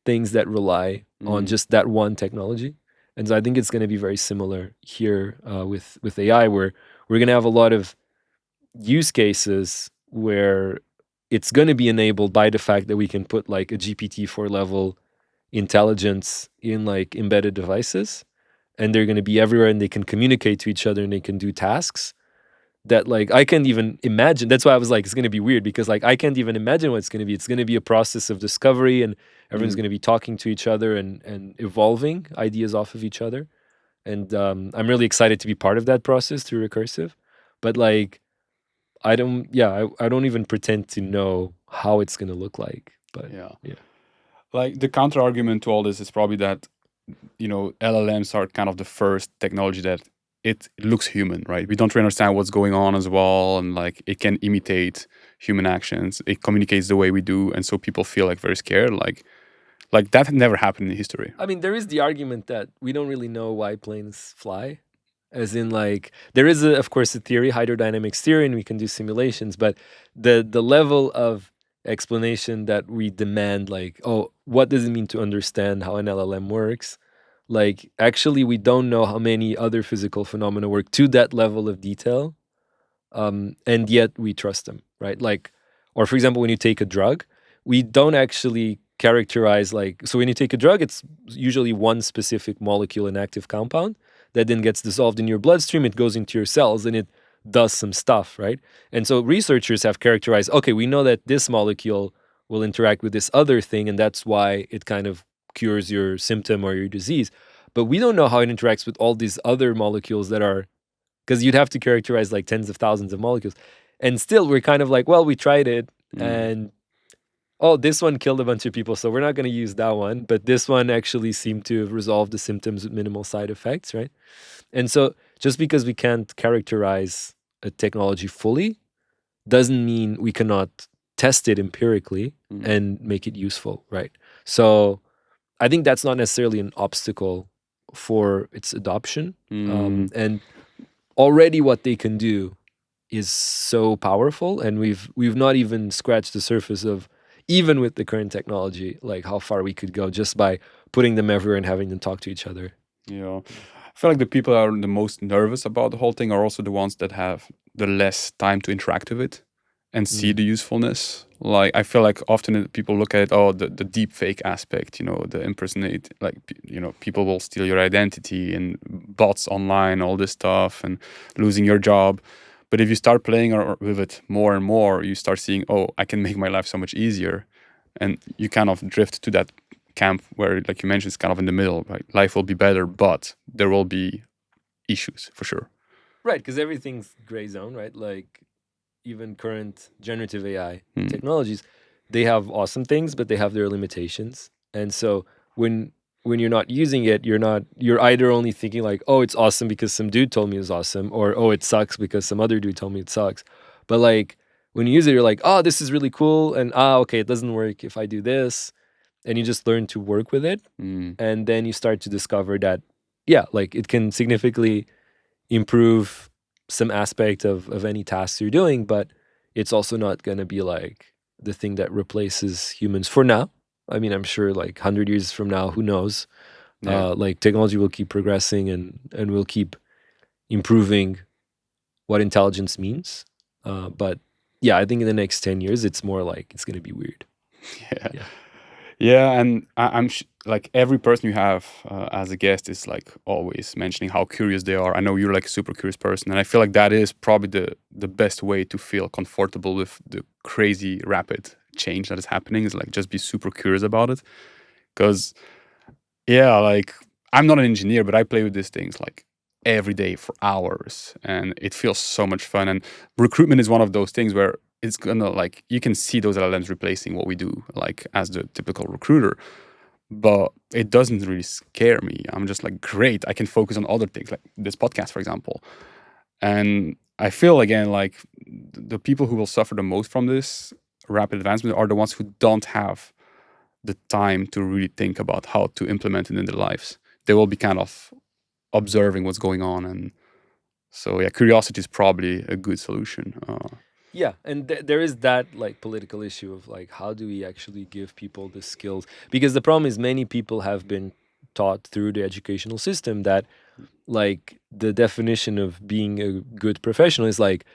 things that rely on just that one technology. And so I think it's going to be very similar here with AI, where we're going to have a lot of use cases where it's going to be enabled by the fact that we can put like a GPT-4 level intelligence in like embedded devices, and they're going to be everywhere and they can communicate to each other and they can do tasks that like I can't even imagine. That's why I was like, it's going to be weird, because like I can't even imagine what it's going to be. It's going to be a process of discovery, and everyone's going to be talking to each other and evolving ideas off of each other. And I'm really excited to be part of that process through Recursive. But like, I don't even pretend to know how it's going to look like. But yeah. yeah. Like the counter argument to all this is probably that, LLMs are kind of the first technology that it looks human, right? We don't really understand what's going on as well, and like it can imitate human actions. It communicates the way we do, and so people feel like very scared. Like that had never happened in history. I mean, there is the argument that we don't really know why planes fly. As in, like, there is, of course, a theory, hydrodynamics theory, and we can do simulations, but the level of explanation that we demand, like, oh, what does it mean to understand how an LLM works? Like, actually, we don't know how many other physical phenomena work to that level of detail, and yet we trust them, right? Like, or for example, when you take a drug, we don't actually characterize, like, so when you take a drug, it's usually one specific molecule, an active compound that then gets dissolved in your bloodstream. It goes into your cells and it does some stuff, right? And so researchers have characterized, okay, we know that this molecule will interact with this other thing, and that's why it kind of cures your symptom or your disease. But we don't know how it interacts with all these other molecules that are, because you'd have to characterize like tens of thousands of molecules. And still, we're kind of like, well, we tried it, and oh, this one killed a bunch of people, so we're not going to use that one. But this one actually seemed to have resolved the symptoms with minimal side effects, right? And so just because we can't characterize a technology fully doesn't mean we cannot test it empirically and make it useful, right? So I think that's not necessarily an obstacle for its adoption. And already what they can do is so powerful, and we've not even scratched the surface of, even with the current technology, like how far we could go just by putting them everywhere and having them talk to each other. Yeah. I feel like the people that are the most nervous about the whole thing are also the ones that have the less time to interact with it and see the usefulness. Like I feel like often people look at it, oh, the deep fake aspect, the impersonate, like, people will steal your identity and bots online, all this stuff, and losing your job. But if you start playing with it more and more, you start seeing, oh, I can make my life so much easier. And you kind of drift to that camp where, like you mentioned, it's kind of in the middle, right? Life will be better, but there will be issues for sure. Right, because everything's gray zone, right? Like even current generative AI technologies, they have awesome things, but they have their limitations. And so when you're not using it, you're either only thinking like, oh, it's awesome because some dude told me it was awesome, or oh, it sucks because some other dude told me it sucks. But like when you use it, you're like, oh, this is really cool, and okay, it doesn't work if I do this. And you just learn to work with it. And then you start to discover that, yeah, like it can significantly improve some aspect of any tasks you're doing, but it's also not going to be like the thing that replaces humans for now. I mean, I'm sure like 100 years from now, who knows? Yeah. Like technology will keep progressing and will keep improving what intelligence means. But yeah, I think in the next 10 years, it's more like it's going to be weird. Yeah. Yeah. Yeah, and like every person you have as a guest is like always mentioning how curious they are. I know you're like a super curious person, and I feel like that is probably the best way to feel comfortable with the crazy rapid change that is happening. Is like just be super curious about it. Because yeah, like I'm not an engineer, but I play with these things like every day for hours, and it feels so much fun. And recruitment is one of those things where it's gonna like you can see those LLMs replacing what we do, like as the typical recruiter. But it doesn't really scare me. I'm just like, great, I can focus on other things, like this podcast, for example. And I feel again like the people who will suffer the most from this rapid advancement are the ones who don't have the time to really think about how to implement it in their lives. They will be kind of observing what's going on, and so yeah, curiosity is probably a good solution. Yeah, and there is that like political issue of like how do we actually give people the skills? Because the problem is many people have been taught through the educational system that like the definition of being a good professional is like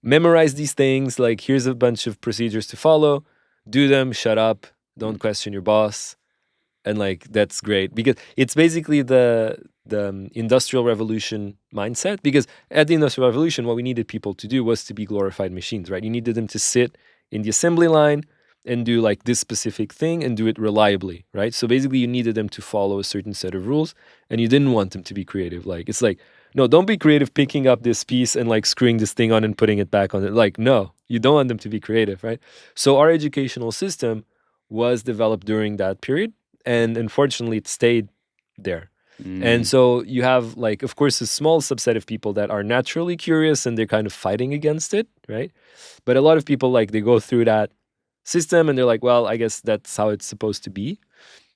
memorize these things, like here's a bunch of procedures to follow, do them, shut up, don't question your boss, and like that's great because it's basically the industrial revolution mindset. Because at the industrial revolution, what we needed people to do was to be glorified machines, right? You needed them to sit in the assembly line and do like this specific thing and do it reliably, right? So basically you needed them to follow a certain set of rules, and you didn't want them to be creative. Like it's like, no, don't be creative picking up this piece and like screwing this thing on and putting it back on it. Like no, you don't want them to be creative, right? So our educational system was developed during that period, and unfortunately it stayed there. And Mm, so you have like of course a small subset of people that are naturally curious and they're kind of fighting against it, right? But a lot of people like they go through that system and they're like, well, I guess that's how it's supposed to be.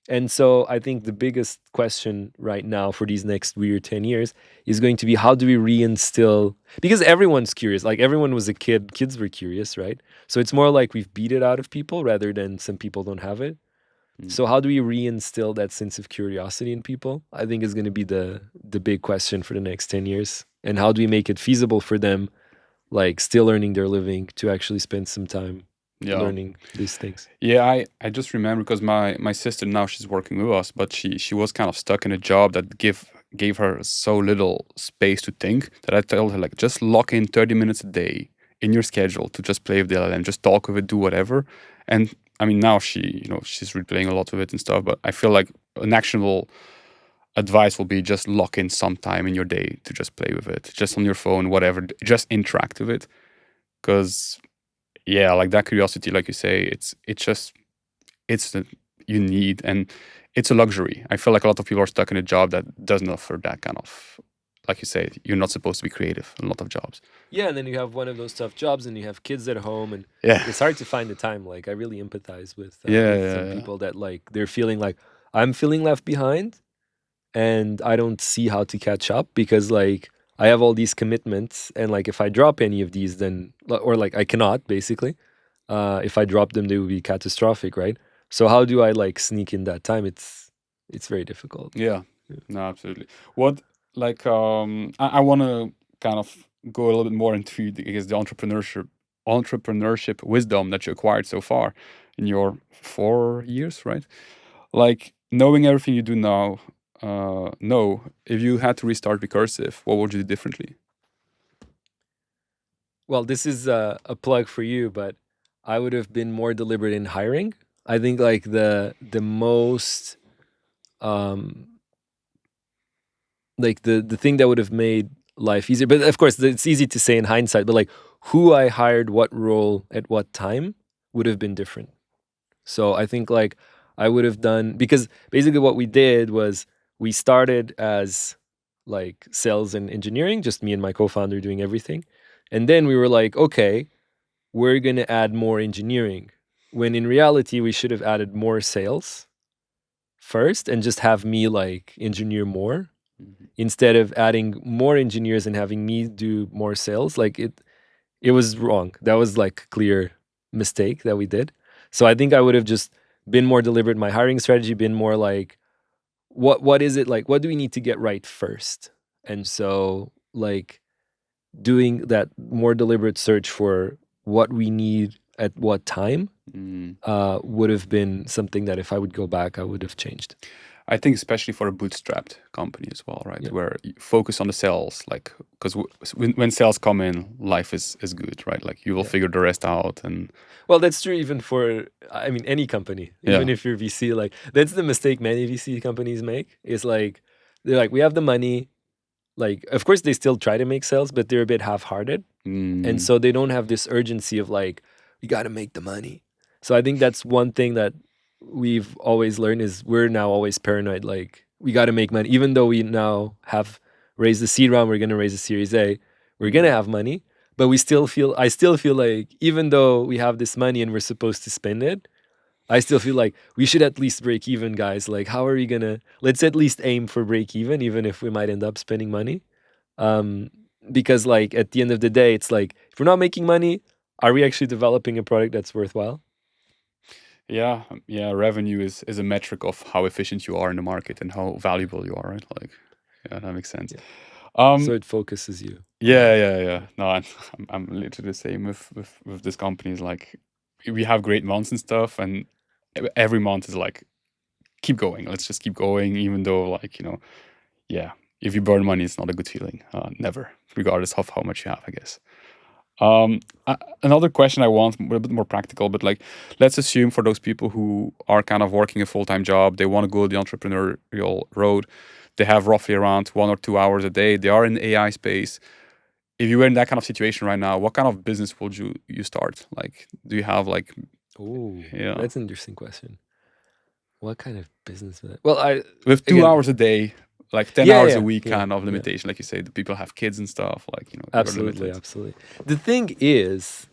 And so I think the biggest question right now for these next weird 10 years is going to be how do we reinstill, because everyone's curious, like everyone was a kid, kids were curious, right? So it's more like we've beat it out of people rather than some people don't have it. mm. So how do we reinstill that sense of curiosity in people? I think is going to be the big question for the next 10 years. And how do we make it feasible for them, like still earning their living, to actually spend some time Yeah. learning these things? Yeah, I just remember because my sister now she's working with us, but she was kind of stuck in a job that gave her so little space to think that I told her like just lock in 30 minutes a day in your schedule to just play with the LLM, just talk with it, do whatever. And I mean now she's replaying a lot of it and stuff, but I feel like an actionable advice will be just lock in some time in your day to just play with it, just on your phone, whatever, just interact with it. Because yeah, like that curiosity, like you say, it's just it's the you need, and it's a luxury. I feel like a lot of people are stuck in a job that doesn't offer that kind of, like you say, you're not supposed to be creative in a lot of jobs. Yeah, and then you have one of those tough jobs and you have kids at home and Yeah, it's hard to find the time. Like I really empathize yeah, with yeah, some yeah. people that like they're feeling like I'm feeling left behind and I don't see how to catch up because like I have all these commitments and like if I drop any of these then or like I cannot basically. If I drop them they would be catastrophic, right? So how do I like sneak in that time? It's very difficult. Yeah. Yeah. No, absolutely. What like I want to kind of go a little bit more into I guess the entrepreneurship wisdom that you acquired so far in your 4 years, right? Like knowing everything you do now, no, if you had to restart Recursive, what would you do differently? Well, this is a plug for you, but I would have been more deliberate in hiring. I think like the most um like the thing that would have made life easier. But of course, it's easy to say in hindsight. But like who I hired, what role at what time would have been different. So I think like I would have done because basically what we did was we started as like sales and engineering, just me and my co-founder doing everything. And then we were like, okay, we're going to add more engineering. When in reality, we should have added more sales first and just have me like engineer more Mhm. instead of adding more engineers and having me do more sales. Like it was wrong. That was like a clear mistake that we did. So I think I would have just been more deliberate in my hiring strategy, been more like, what is it like? What do we need to get right first? And so like doing that more deliberate search for what we need at what time would have been something that if I would go back, I would have changed. I think especially for a bootstrapped company as well, right? Yeah. Where you focus on the sales, like, because when sales come in, life is good, right? Like you will figure the rest out. And Well, that's true even for, I mean, any company, even if you're VC, like that's the mistake many VC companies make is like, they're like, we have the money. Like, of course they still try to make sales, but they're a bit half-hearted. And so they don't have this urgency of like, you got to make the money. So I think that's one thing that we've always learned is we're now always paranoid. Like, we got to make money. Even though we now have raised the seed round, we're going to raise the Series A, we're going to have money. But I still feel like even though we have this money and we're supposed to spend it, I still feel like we should at least break even, guys. Like, how are we going to, let's at least aim for break even if we might end up spending money. Because like at the end of the day, it's like, if we're not making money, are we actually developing a product that's worthwhile? Yeah, revenue is a metric of how efficient you are in the market and how valuable you are, right? Like, yeah, that makes sense. So it focuses you. Yeah. No, I'm literally the same with this company. Is like we have great months and stuff, and every month is like, keep going. Let's just keep going, even though, like, yeah, if you burn money, it's not a good feeling. Never, regardless of how much you have, I guess. Another question I want, a bit more practical, but like, let's assume for those people who are kind of working a full-time job, they want to go the entrepreneurial road. They have roughly around 1 or 2 hours a day. They are in the AI space. If you were in that kind of situation right now, what kind of business would you start? Like, do you have like? Oh, Yeah, that's an interesting question. What kind of business? Well, with 2 hours a day, like 10 hours a week, kind of limitation. Like you say, the people have kids and stuff. Like, absolutely. The thing is,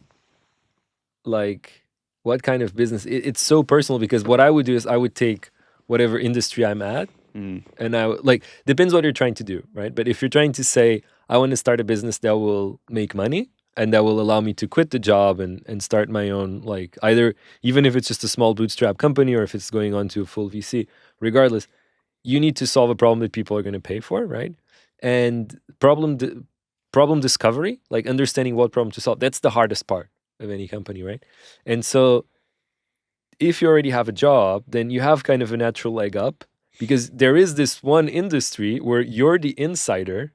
like, what kind of business? It's so personal because what I would do is I would take whatever industry I'm at, and like, depends what you're trying to do, right? But if you're trying to say, I want to start a business that will make money and that will allow me to quit the job and start my own, like, either, even if it's just a small bootstrap company or if it's going on to a full VC, regardless, you need to solve a problem that people are going to pay for, right? And problem discovery, like understanding what problem to solve, that's the hardest part of any company, right? And so if you already have a job, then you have kind of a natural leg up because there is this one industry where you're the insider,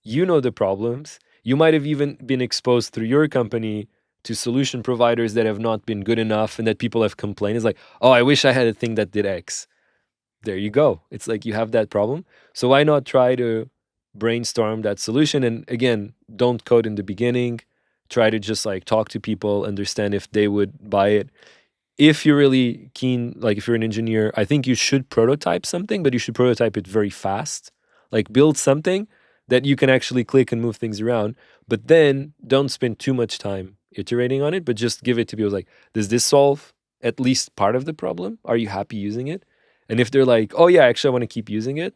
you know the problems, you might have even been exposed through your company to solution providers that have not been good enough and that people have complained. It's like, oh, I wish I had a thing that did X. There you go. It's like you have that problem. So why not try to brainstorm that solution? And again, don't code in the beginning. Try to just like talk to people, understand if they would buy it. If you're really keen, like if you're an engineer, I think you should prototype something, but you should prototype it very fast. Like build something that you can actually click and move things around. But then don't spend too much time iterating on it, but just give it to people like, does this solve at least part of the problem? Are you happy using it? And if they're like, oh yeah, actually I want to keep using it,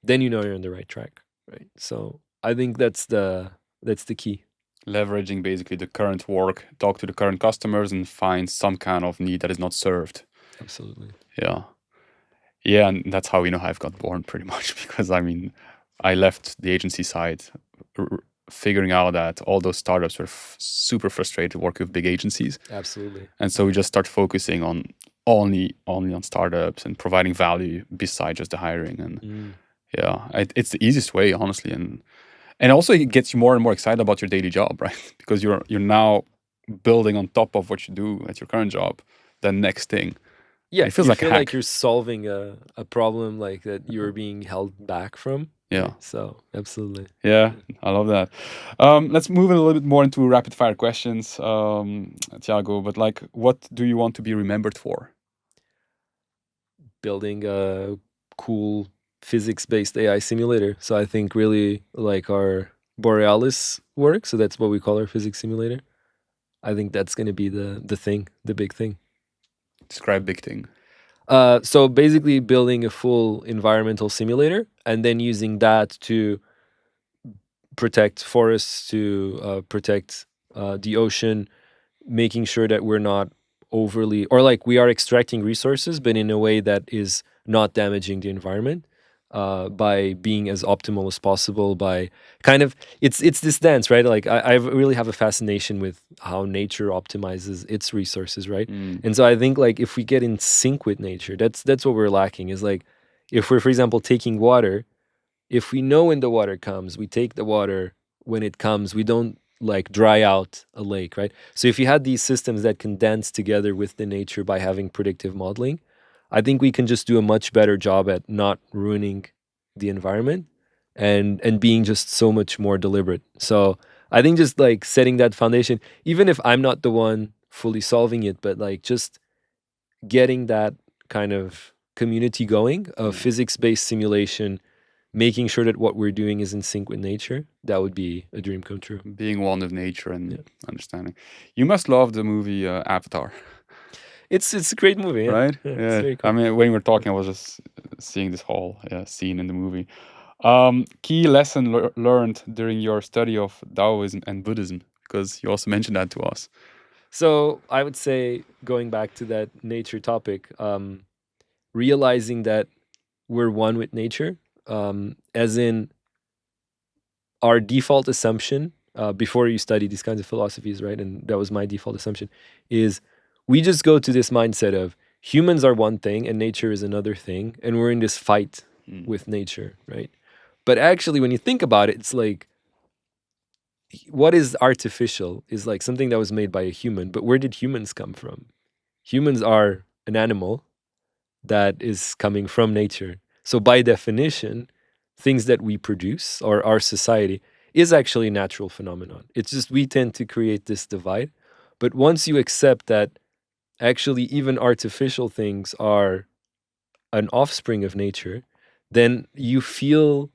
then you know you're on the right track, right? So I think that's the key. leveraging basically the current work, talk to the current customers, and find some kind of need that is not served. Absolutely. Yeah, and that's how InnoHyve got born, pretty much. Because I mean, I left the agency side, figuring out that all those startups were super frustrated working with big agencies. Absolutely. And so we just start focusing on only on startups and providing value besides just the hiring. And it's the easiest way, honestly. And also it gets you more and more excited about your daily job, right? Because you're now building on top of what you do at your current job, the next thing. Yeah, it feels you like feel a hack. like you're solving a problem like that you're being held back from. Yeah. Right? So absolutely. Yeah, I love that. Let's move a little bit more into rapid fire questions, Tiago. But like, what do you want to be remembered for? Building a cool physics-based AI simulator. So I think really like our Borealis work. So that's what we call our physics simulator. I think that's going to be the thing, the big thing. Describe big thing. So basically building a full environmental simulator and then using that to protect forests, to protect the ocean, making sure that we're not overly, or like we are extracting resources, but in a way that is not damaging the environment. by being as optimal as possible, by kind of it's this dance, right? Like I really have a fascination with how nature optimizes its resources, right? Mm. And so I think like if we get in sync with nature, that's what we're lacking, is like if we're, for example, taking water, if we know when the water comes, we take the water when it comes. We don't like dry out a lake, right? So if you had these systems that can dance together with the nature by having predictive modeling, I think we can just do a much better job at not ruining the environment and being just so much more deliberate. So I think just like setting that foundation, even if I'm not the one fully solving it, but like just getting that kind of community going of Yeah. physics-based simulation, making sure that what we're doing is in sync with nature, that would be a dream come true. Being one with nature Yeah. and understanding. You must love the movie Avatar, It's a great movie, yeah. right? Yeah, it's Yeah. very I cool. mean, when we were talking, I was just seeing this whole scene in the movie. Key lesson learned during your study of Daoism and Buddhism, because you also mentioned that to us. So I would say, going back to that nature topic, realizing that we're one with nature, as in our default assumption before you study these kinds of philosophies, right? And that was my default assumption, is we just go to this mindset of humans are one thing and nature is another thing, and we're in this fight Mm. with nature, right? But actually, when you think about it, it's like what is artificial is like something that was made by a human, but where did humans come from? Humans are an animal that is coming from nature. So by definition, things that we produce or our society is actually a natural phenomenon. It's just we tend to create this divide. But once you accept that actually even artificial things are an offspring of nature, then you feel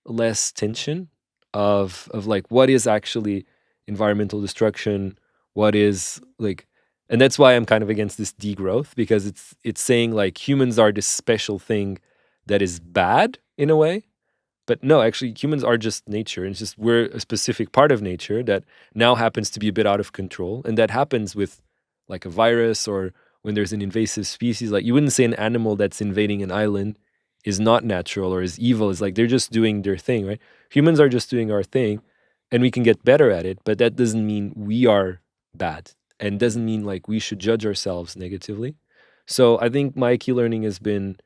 less tension of like what is actually environmental destruction, what is like, and that's why I'm kind of against this degrowth, because it's saying like humans are this special thing that is bad in a way. But no, actually humans are just nature. It's just we're a specific part of nature that now happens to be a bit out of control. And that happens with like a virus or when there's an invasive species. Like you wouldn't say an animal that's invading an island is not natural or is evil. It's like they're just doing their thing, right? Humans are just doing our thing and we can get better at it, but that doesn't mean we are bad and doesn't mean like we should judge ourselves negatively. So I think my key learning has been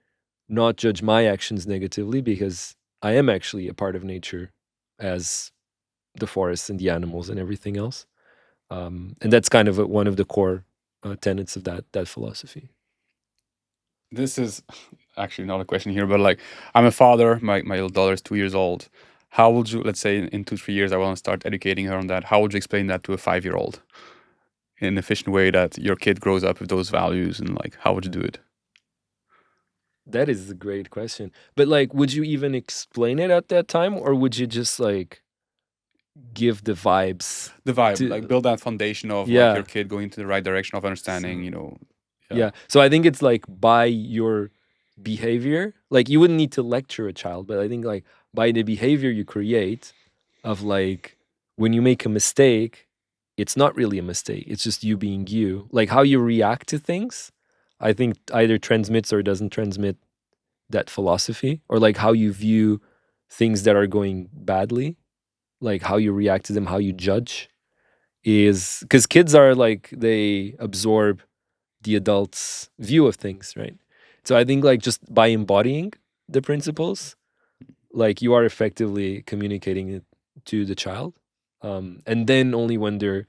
not judge my actions negatively, because I am actually a part of nature as the forests and the animals and everything else. And that's kind of one of the core tenets of that philosophy. This is actually not a question here, but like I'm a father. My little daughter is 2 years old. How would you, let's say in 2 3 years, I want to start educating her on that. How would you explain that to a 5 year old in an efficient way that your kid grows up with those values, and like how would you do it? That is a great question. But like, would you even explain it at that time, or would you just like give the vibes The vibe, like to? build that foundation of like your Yeah. kid going into the right direction of understanding. So Yeah. yeah. So I think it's like by your behavior, like you wouldn't need to lecture a child, but I think like by the behavior you create of like when you make a mistake, it's not really a mistake. It's just you being you. Like how you react to things, I think either transmits or doesn't transmit that philosophy, or like how you view things that are going badly, like how you react to them, how you judge is because kids are like they absorb the adult's view of things, right? So I think like just by embodying the principles, like you are effectively communicating it to the child. And then only when they're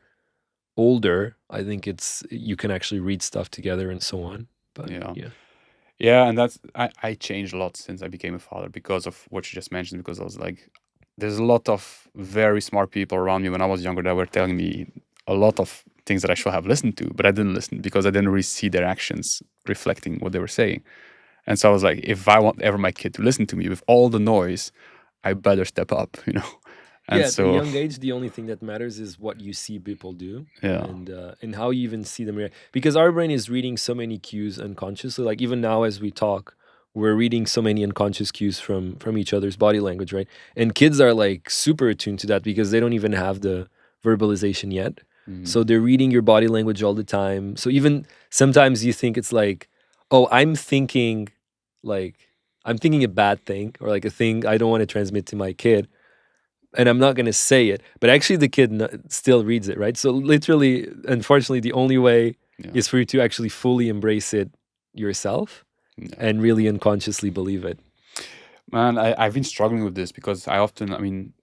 older, I think it's you can actually read stuff together and so on. But Yeah. yeah. Yeah, and that's I changed a lot since I became a father because of what you just mentioned. Because I was like, there's a lot of very smart people around me when I was younger that were telling me a lot of things that I should have listened to, but I didn't listen because I didn't really see their actions reflecting what they were saying. And so I was like, if I want ever my kid to listen to me with all the noise, I better step up. And Yeah, at a so young age, the only thing that matters is what you see people do, yeah, and how you even see them react. Because our brain is reading so many cues unconsciously. Like even now, as we talk, we're reading so many unconscious cues from each other's body language, right? And kids are like super attuned to that because they don't even have the verbalization yet. So mm, they're reading your body language all the time. So even sometimes you think it's like, oh, I'm thinking like I'm thinking a bad thing or like a thing I don't want to transmit to my kid, and I'm not going to say it, but actually the kid still reads it, right? So literally, unfortunately, the only way Yeah. is for you to actually fully embrace it yourself Yeah. and really unconsciously believe it. Man, I've been struggling with this because I often, I mean,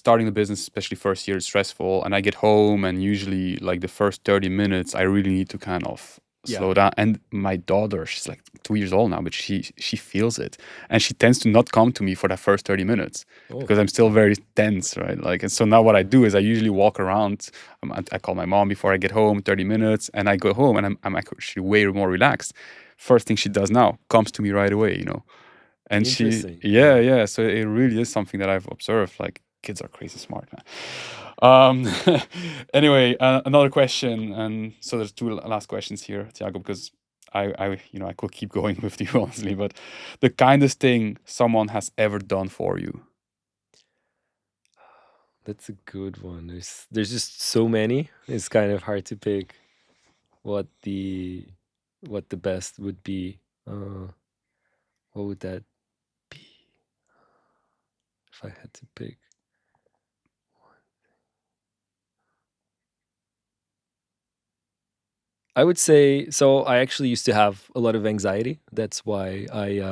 starting the business, especially first year, is stressful. And I get home, and usually, like the first 30 minutes, I really need to kind of slow down. And my daughter, she's like 2 years old now, but she feels it, and she tends to not come to me for that first 30 minutes because I'm still very tense, right? Like, and so now what I do is I usually walk around. I call my mom before I get home, 30 minutes, and I go home, and I'm actually way more relaxed. First thing she does now comes to me right away, you know. And she, Interesting. yeah. So it really is something that I've observed. Like kids are crazy smart, man. Anyway, another question, and so there's two last questions here, Tiago, because I could keep going with you honestly, but the kindest thing someone has ever done for you. That's a good one. There's just so many. It's kind of hard to pick what the what the best would be. What would that be if I had to pick? I would say so. I actually used to have a lot of anxiety. That's why I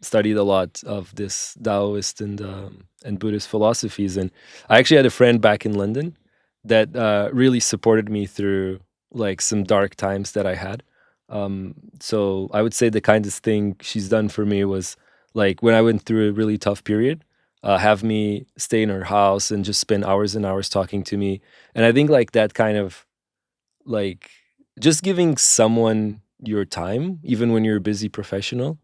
studied a lot of this Taoist and Buddhist philosophies. And I actually had a friend back in London that really supported me through like some dark times that I had. So I would say the kindest thing she's done for me was like when I went through a really tough period, have me stay in her house and just spend hours and hours talking to me. And I think like that kind of like just giving someone your time, even when you're a busy professional,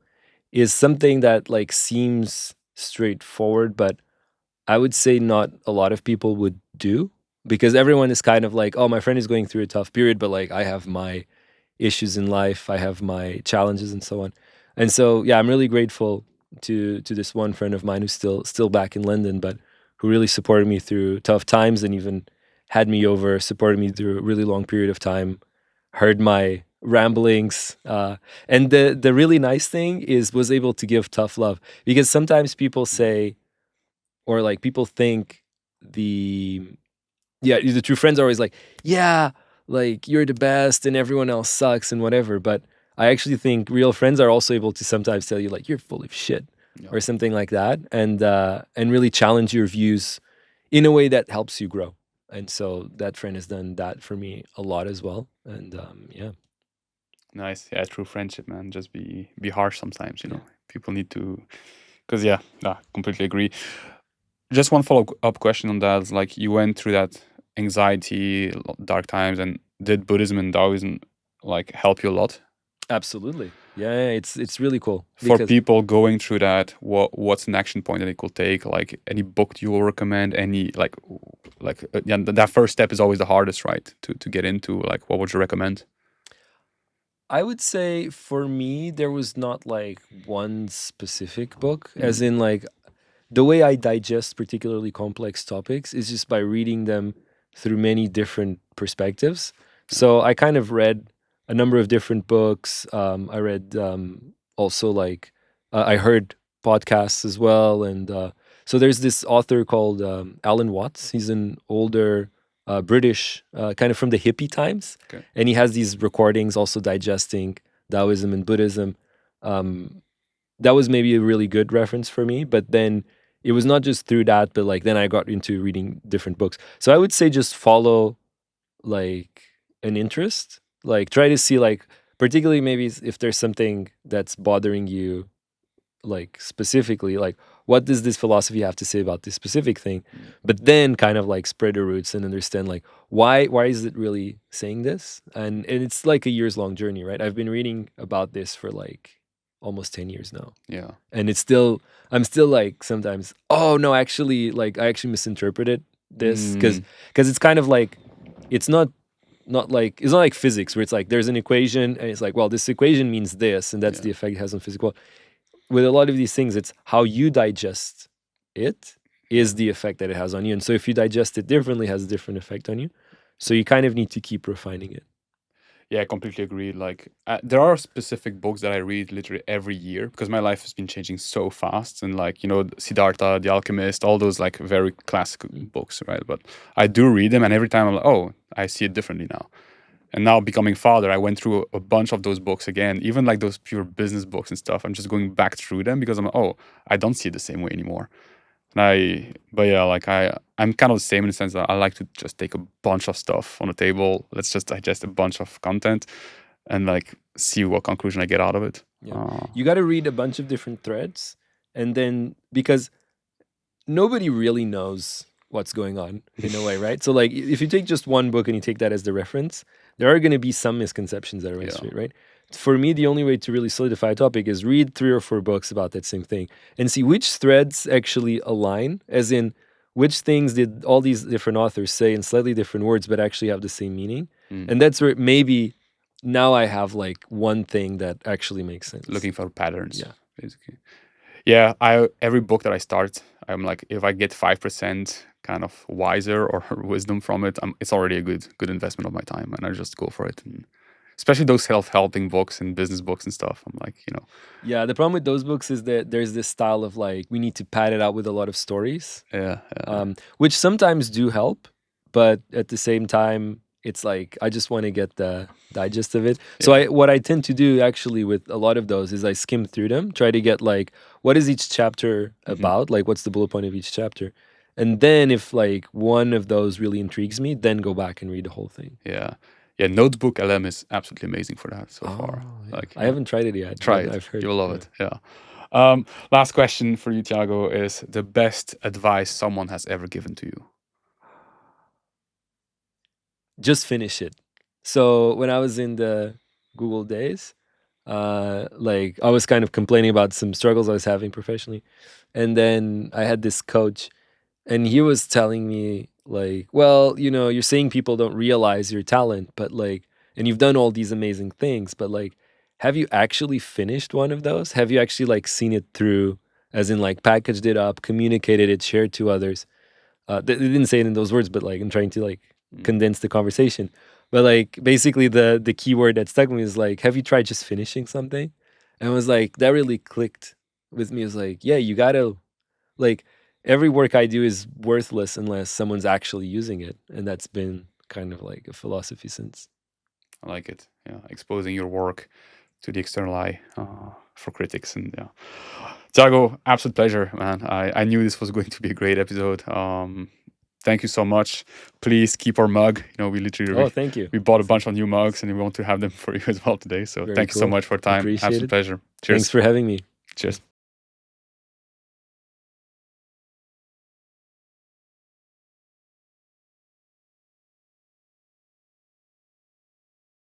is something that like seems straightforward, but I would say not a lot of people would do because everyone is kind of like, oh, my friend is going through a tough period, but like I have my issues in life, I have my challenges and so on. And so yeah, I'm really grateful to this one friend of mine who's still back in London, but who really supported me through tough times and even had me over, supported me through a really long period of time, heard my ramblings, and the really nice thing is was able to give tough love because sometimes people say or like people think the the true friends are always like, yeah, like you're the best and everyone else sucks and whatever. But I actually think real friends are also able to sometimes tell you like you're full of shit Yeah. or something like that, and really challenge your views in a way that helps you grow. And so that friend has done that for me a lot as well. And yeah, Nice. Yeah, true friendship, man. Just be harsh sometimes, you yeah. know. People need to, because yeah, nah, completely agree. Just one follow-up question on that. Like you went through that anxiety, dark times, and did Buddhism and Taoism like help you a lot? Absolutely. Yeah, it's really cool For because people going through that, what's an action point that they could take? Like any book you will recommend? Any yeah, that first step is always the hardest, right? To get into. Like, what would you recommend? I would say for me there was not like one specific book Mm, as in like the way I digest particularly complex topics is just by reading them through many different perspectives. So I kind of read a number of different books. I read also like I heard podcasts as well, and so there's this author called Alan Watts. He's an older British, kind of from the hippie times, okay. and he has these recordings also digesting Taoism and Buddhism. Um, that was maybe a really good reference for me, but then it was not just through that, but like then I got into reading different books. So I would say just follow like an interest, like try to see like particularly maybe if there's something that's bothering you like specifically, like what does this philosophy have to say about this specific thing, Mm, but then kind of like spread the roots and understand like why is it really saying this, and it's like a years long journey, right? I've been reading about this for like almost 10 years now, yeah. and it's still I'm still like sometimes, oh no, actually like I actually misinterpreted this Mm, because it's kind of like it's it's not like physics where it's like there's an equation and it's like, well, this equation means this and that's yeah. the effect it has on physical. With a lot of these things, it's how you digest it is Yeah. the effect that it has on you. And so if you digest it differently, it has a different effect on you. So you kind of need to keep refining it. Yeah, I completely agree. Like, there are specific books that I read literally every year because my life has been changing so fast. And like, Siddhartha, The Alchemist, all those like very classic books, right? But I do read them, and every time I'm like, oh, I see it differently now. And now becoming father, I went through a bunch of those books again, even like those pure business books and stuff. I'm just going back through them because I'm like, oh, I don't see it the same way anymore. But yeah, like I'm kind of the same in the sense that I like to just take a bunch of stuff on the table. Let's just digest a bunch of content and like see what conclusion I get out of it. Yeah. You got to read a bunch of different threads, and then because nobody really knows what's going on in a way, right? So like if you take just one book and you take that as the reference, there are going to be some misconceptions that are raised, right? For me, the only way to really solidify a topic is read 3 or 4 books about that same thing and see which threads actually align, as in which things did all these different authors say in slightly different words but actually have the same meaning. And that's where maybe now I have like one thing that actually makes sense. Looking for patterns, Yeah. basically. Yeah, every book that I start, I'm like, if I get 5% kind of wiser or wisdom from it, it's already a good investment of my time, and I just go for it. And especially those self-helping books and business books and stuff. I'm like, Yeah, the problem with those books is that there's this style of like, we need to pad it out with a lot of stories, which sometimes do help, but at the same time, it's like, I just want to get the digest of it. So what I tend to do actually with a lot of those is I skim through them, try to get like, what is each chapter about? Like, what's the bullet point of each chapter? And then if like one of those really intrigues me, then go back and read the whole thing. Yeah, Notebook LM is absolutely amazing for that so far. Yeah. Like, I haven't tried it yet. Try it. I've heard You'll love it. Yeah. Last question for you, Tiago, is the best advice someone has ever given to you? Just finish it. So when I was in the Google days, like I was kind of complaining about some struggles I was having professionally, and then I had this coach, and he was telling me like, well, you're saying people don't realize your talent, but like, and you've done all these amazing things, but like, have you actually finished one of those? Have you actually like seen it through, as in like packaged it up, communicated it, shared to others? They didn't say it in those words, but like I'm trying to like condense the conversation. But like basically the key word that stuck with me is like, have you tried just finishing something? And I was like, that really clicked with me. It was like, yeah, you gotta like every work I do is worthless unless someone's actually using it. And that's been kind of like a philosophy since. I like it. Yeah, exposing your work to the external eye for critics. And yeah, Tiago, absolute pleasure, man. I knew this was going to be a great episode. Thank you so much. Please keep our mug. We literally thank you. We bought a bunch of new mugs, and we want to have them for you as well today. So thank you so much for your time. Appreciate Absolute it. pleasure. Cheers. Thanks for having me. Cheers.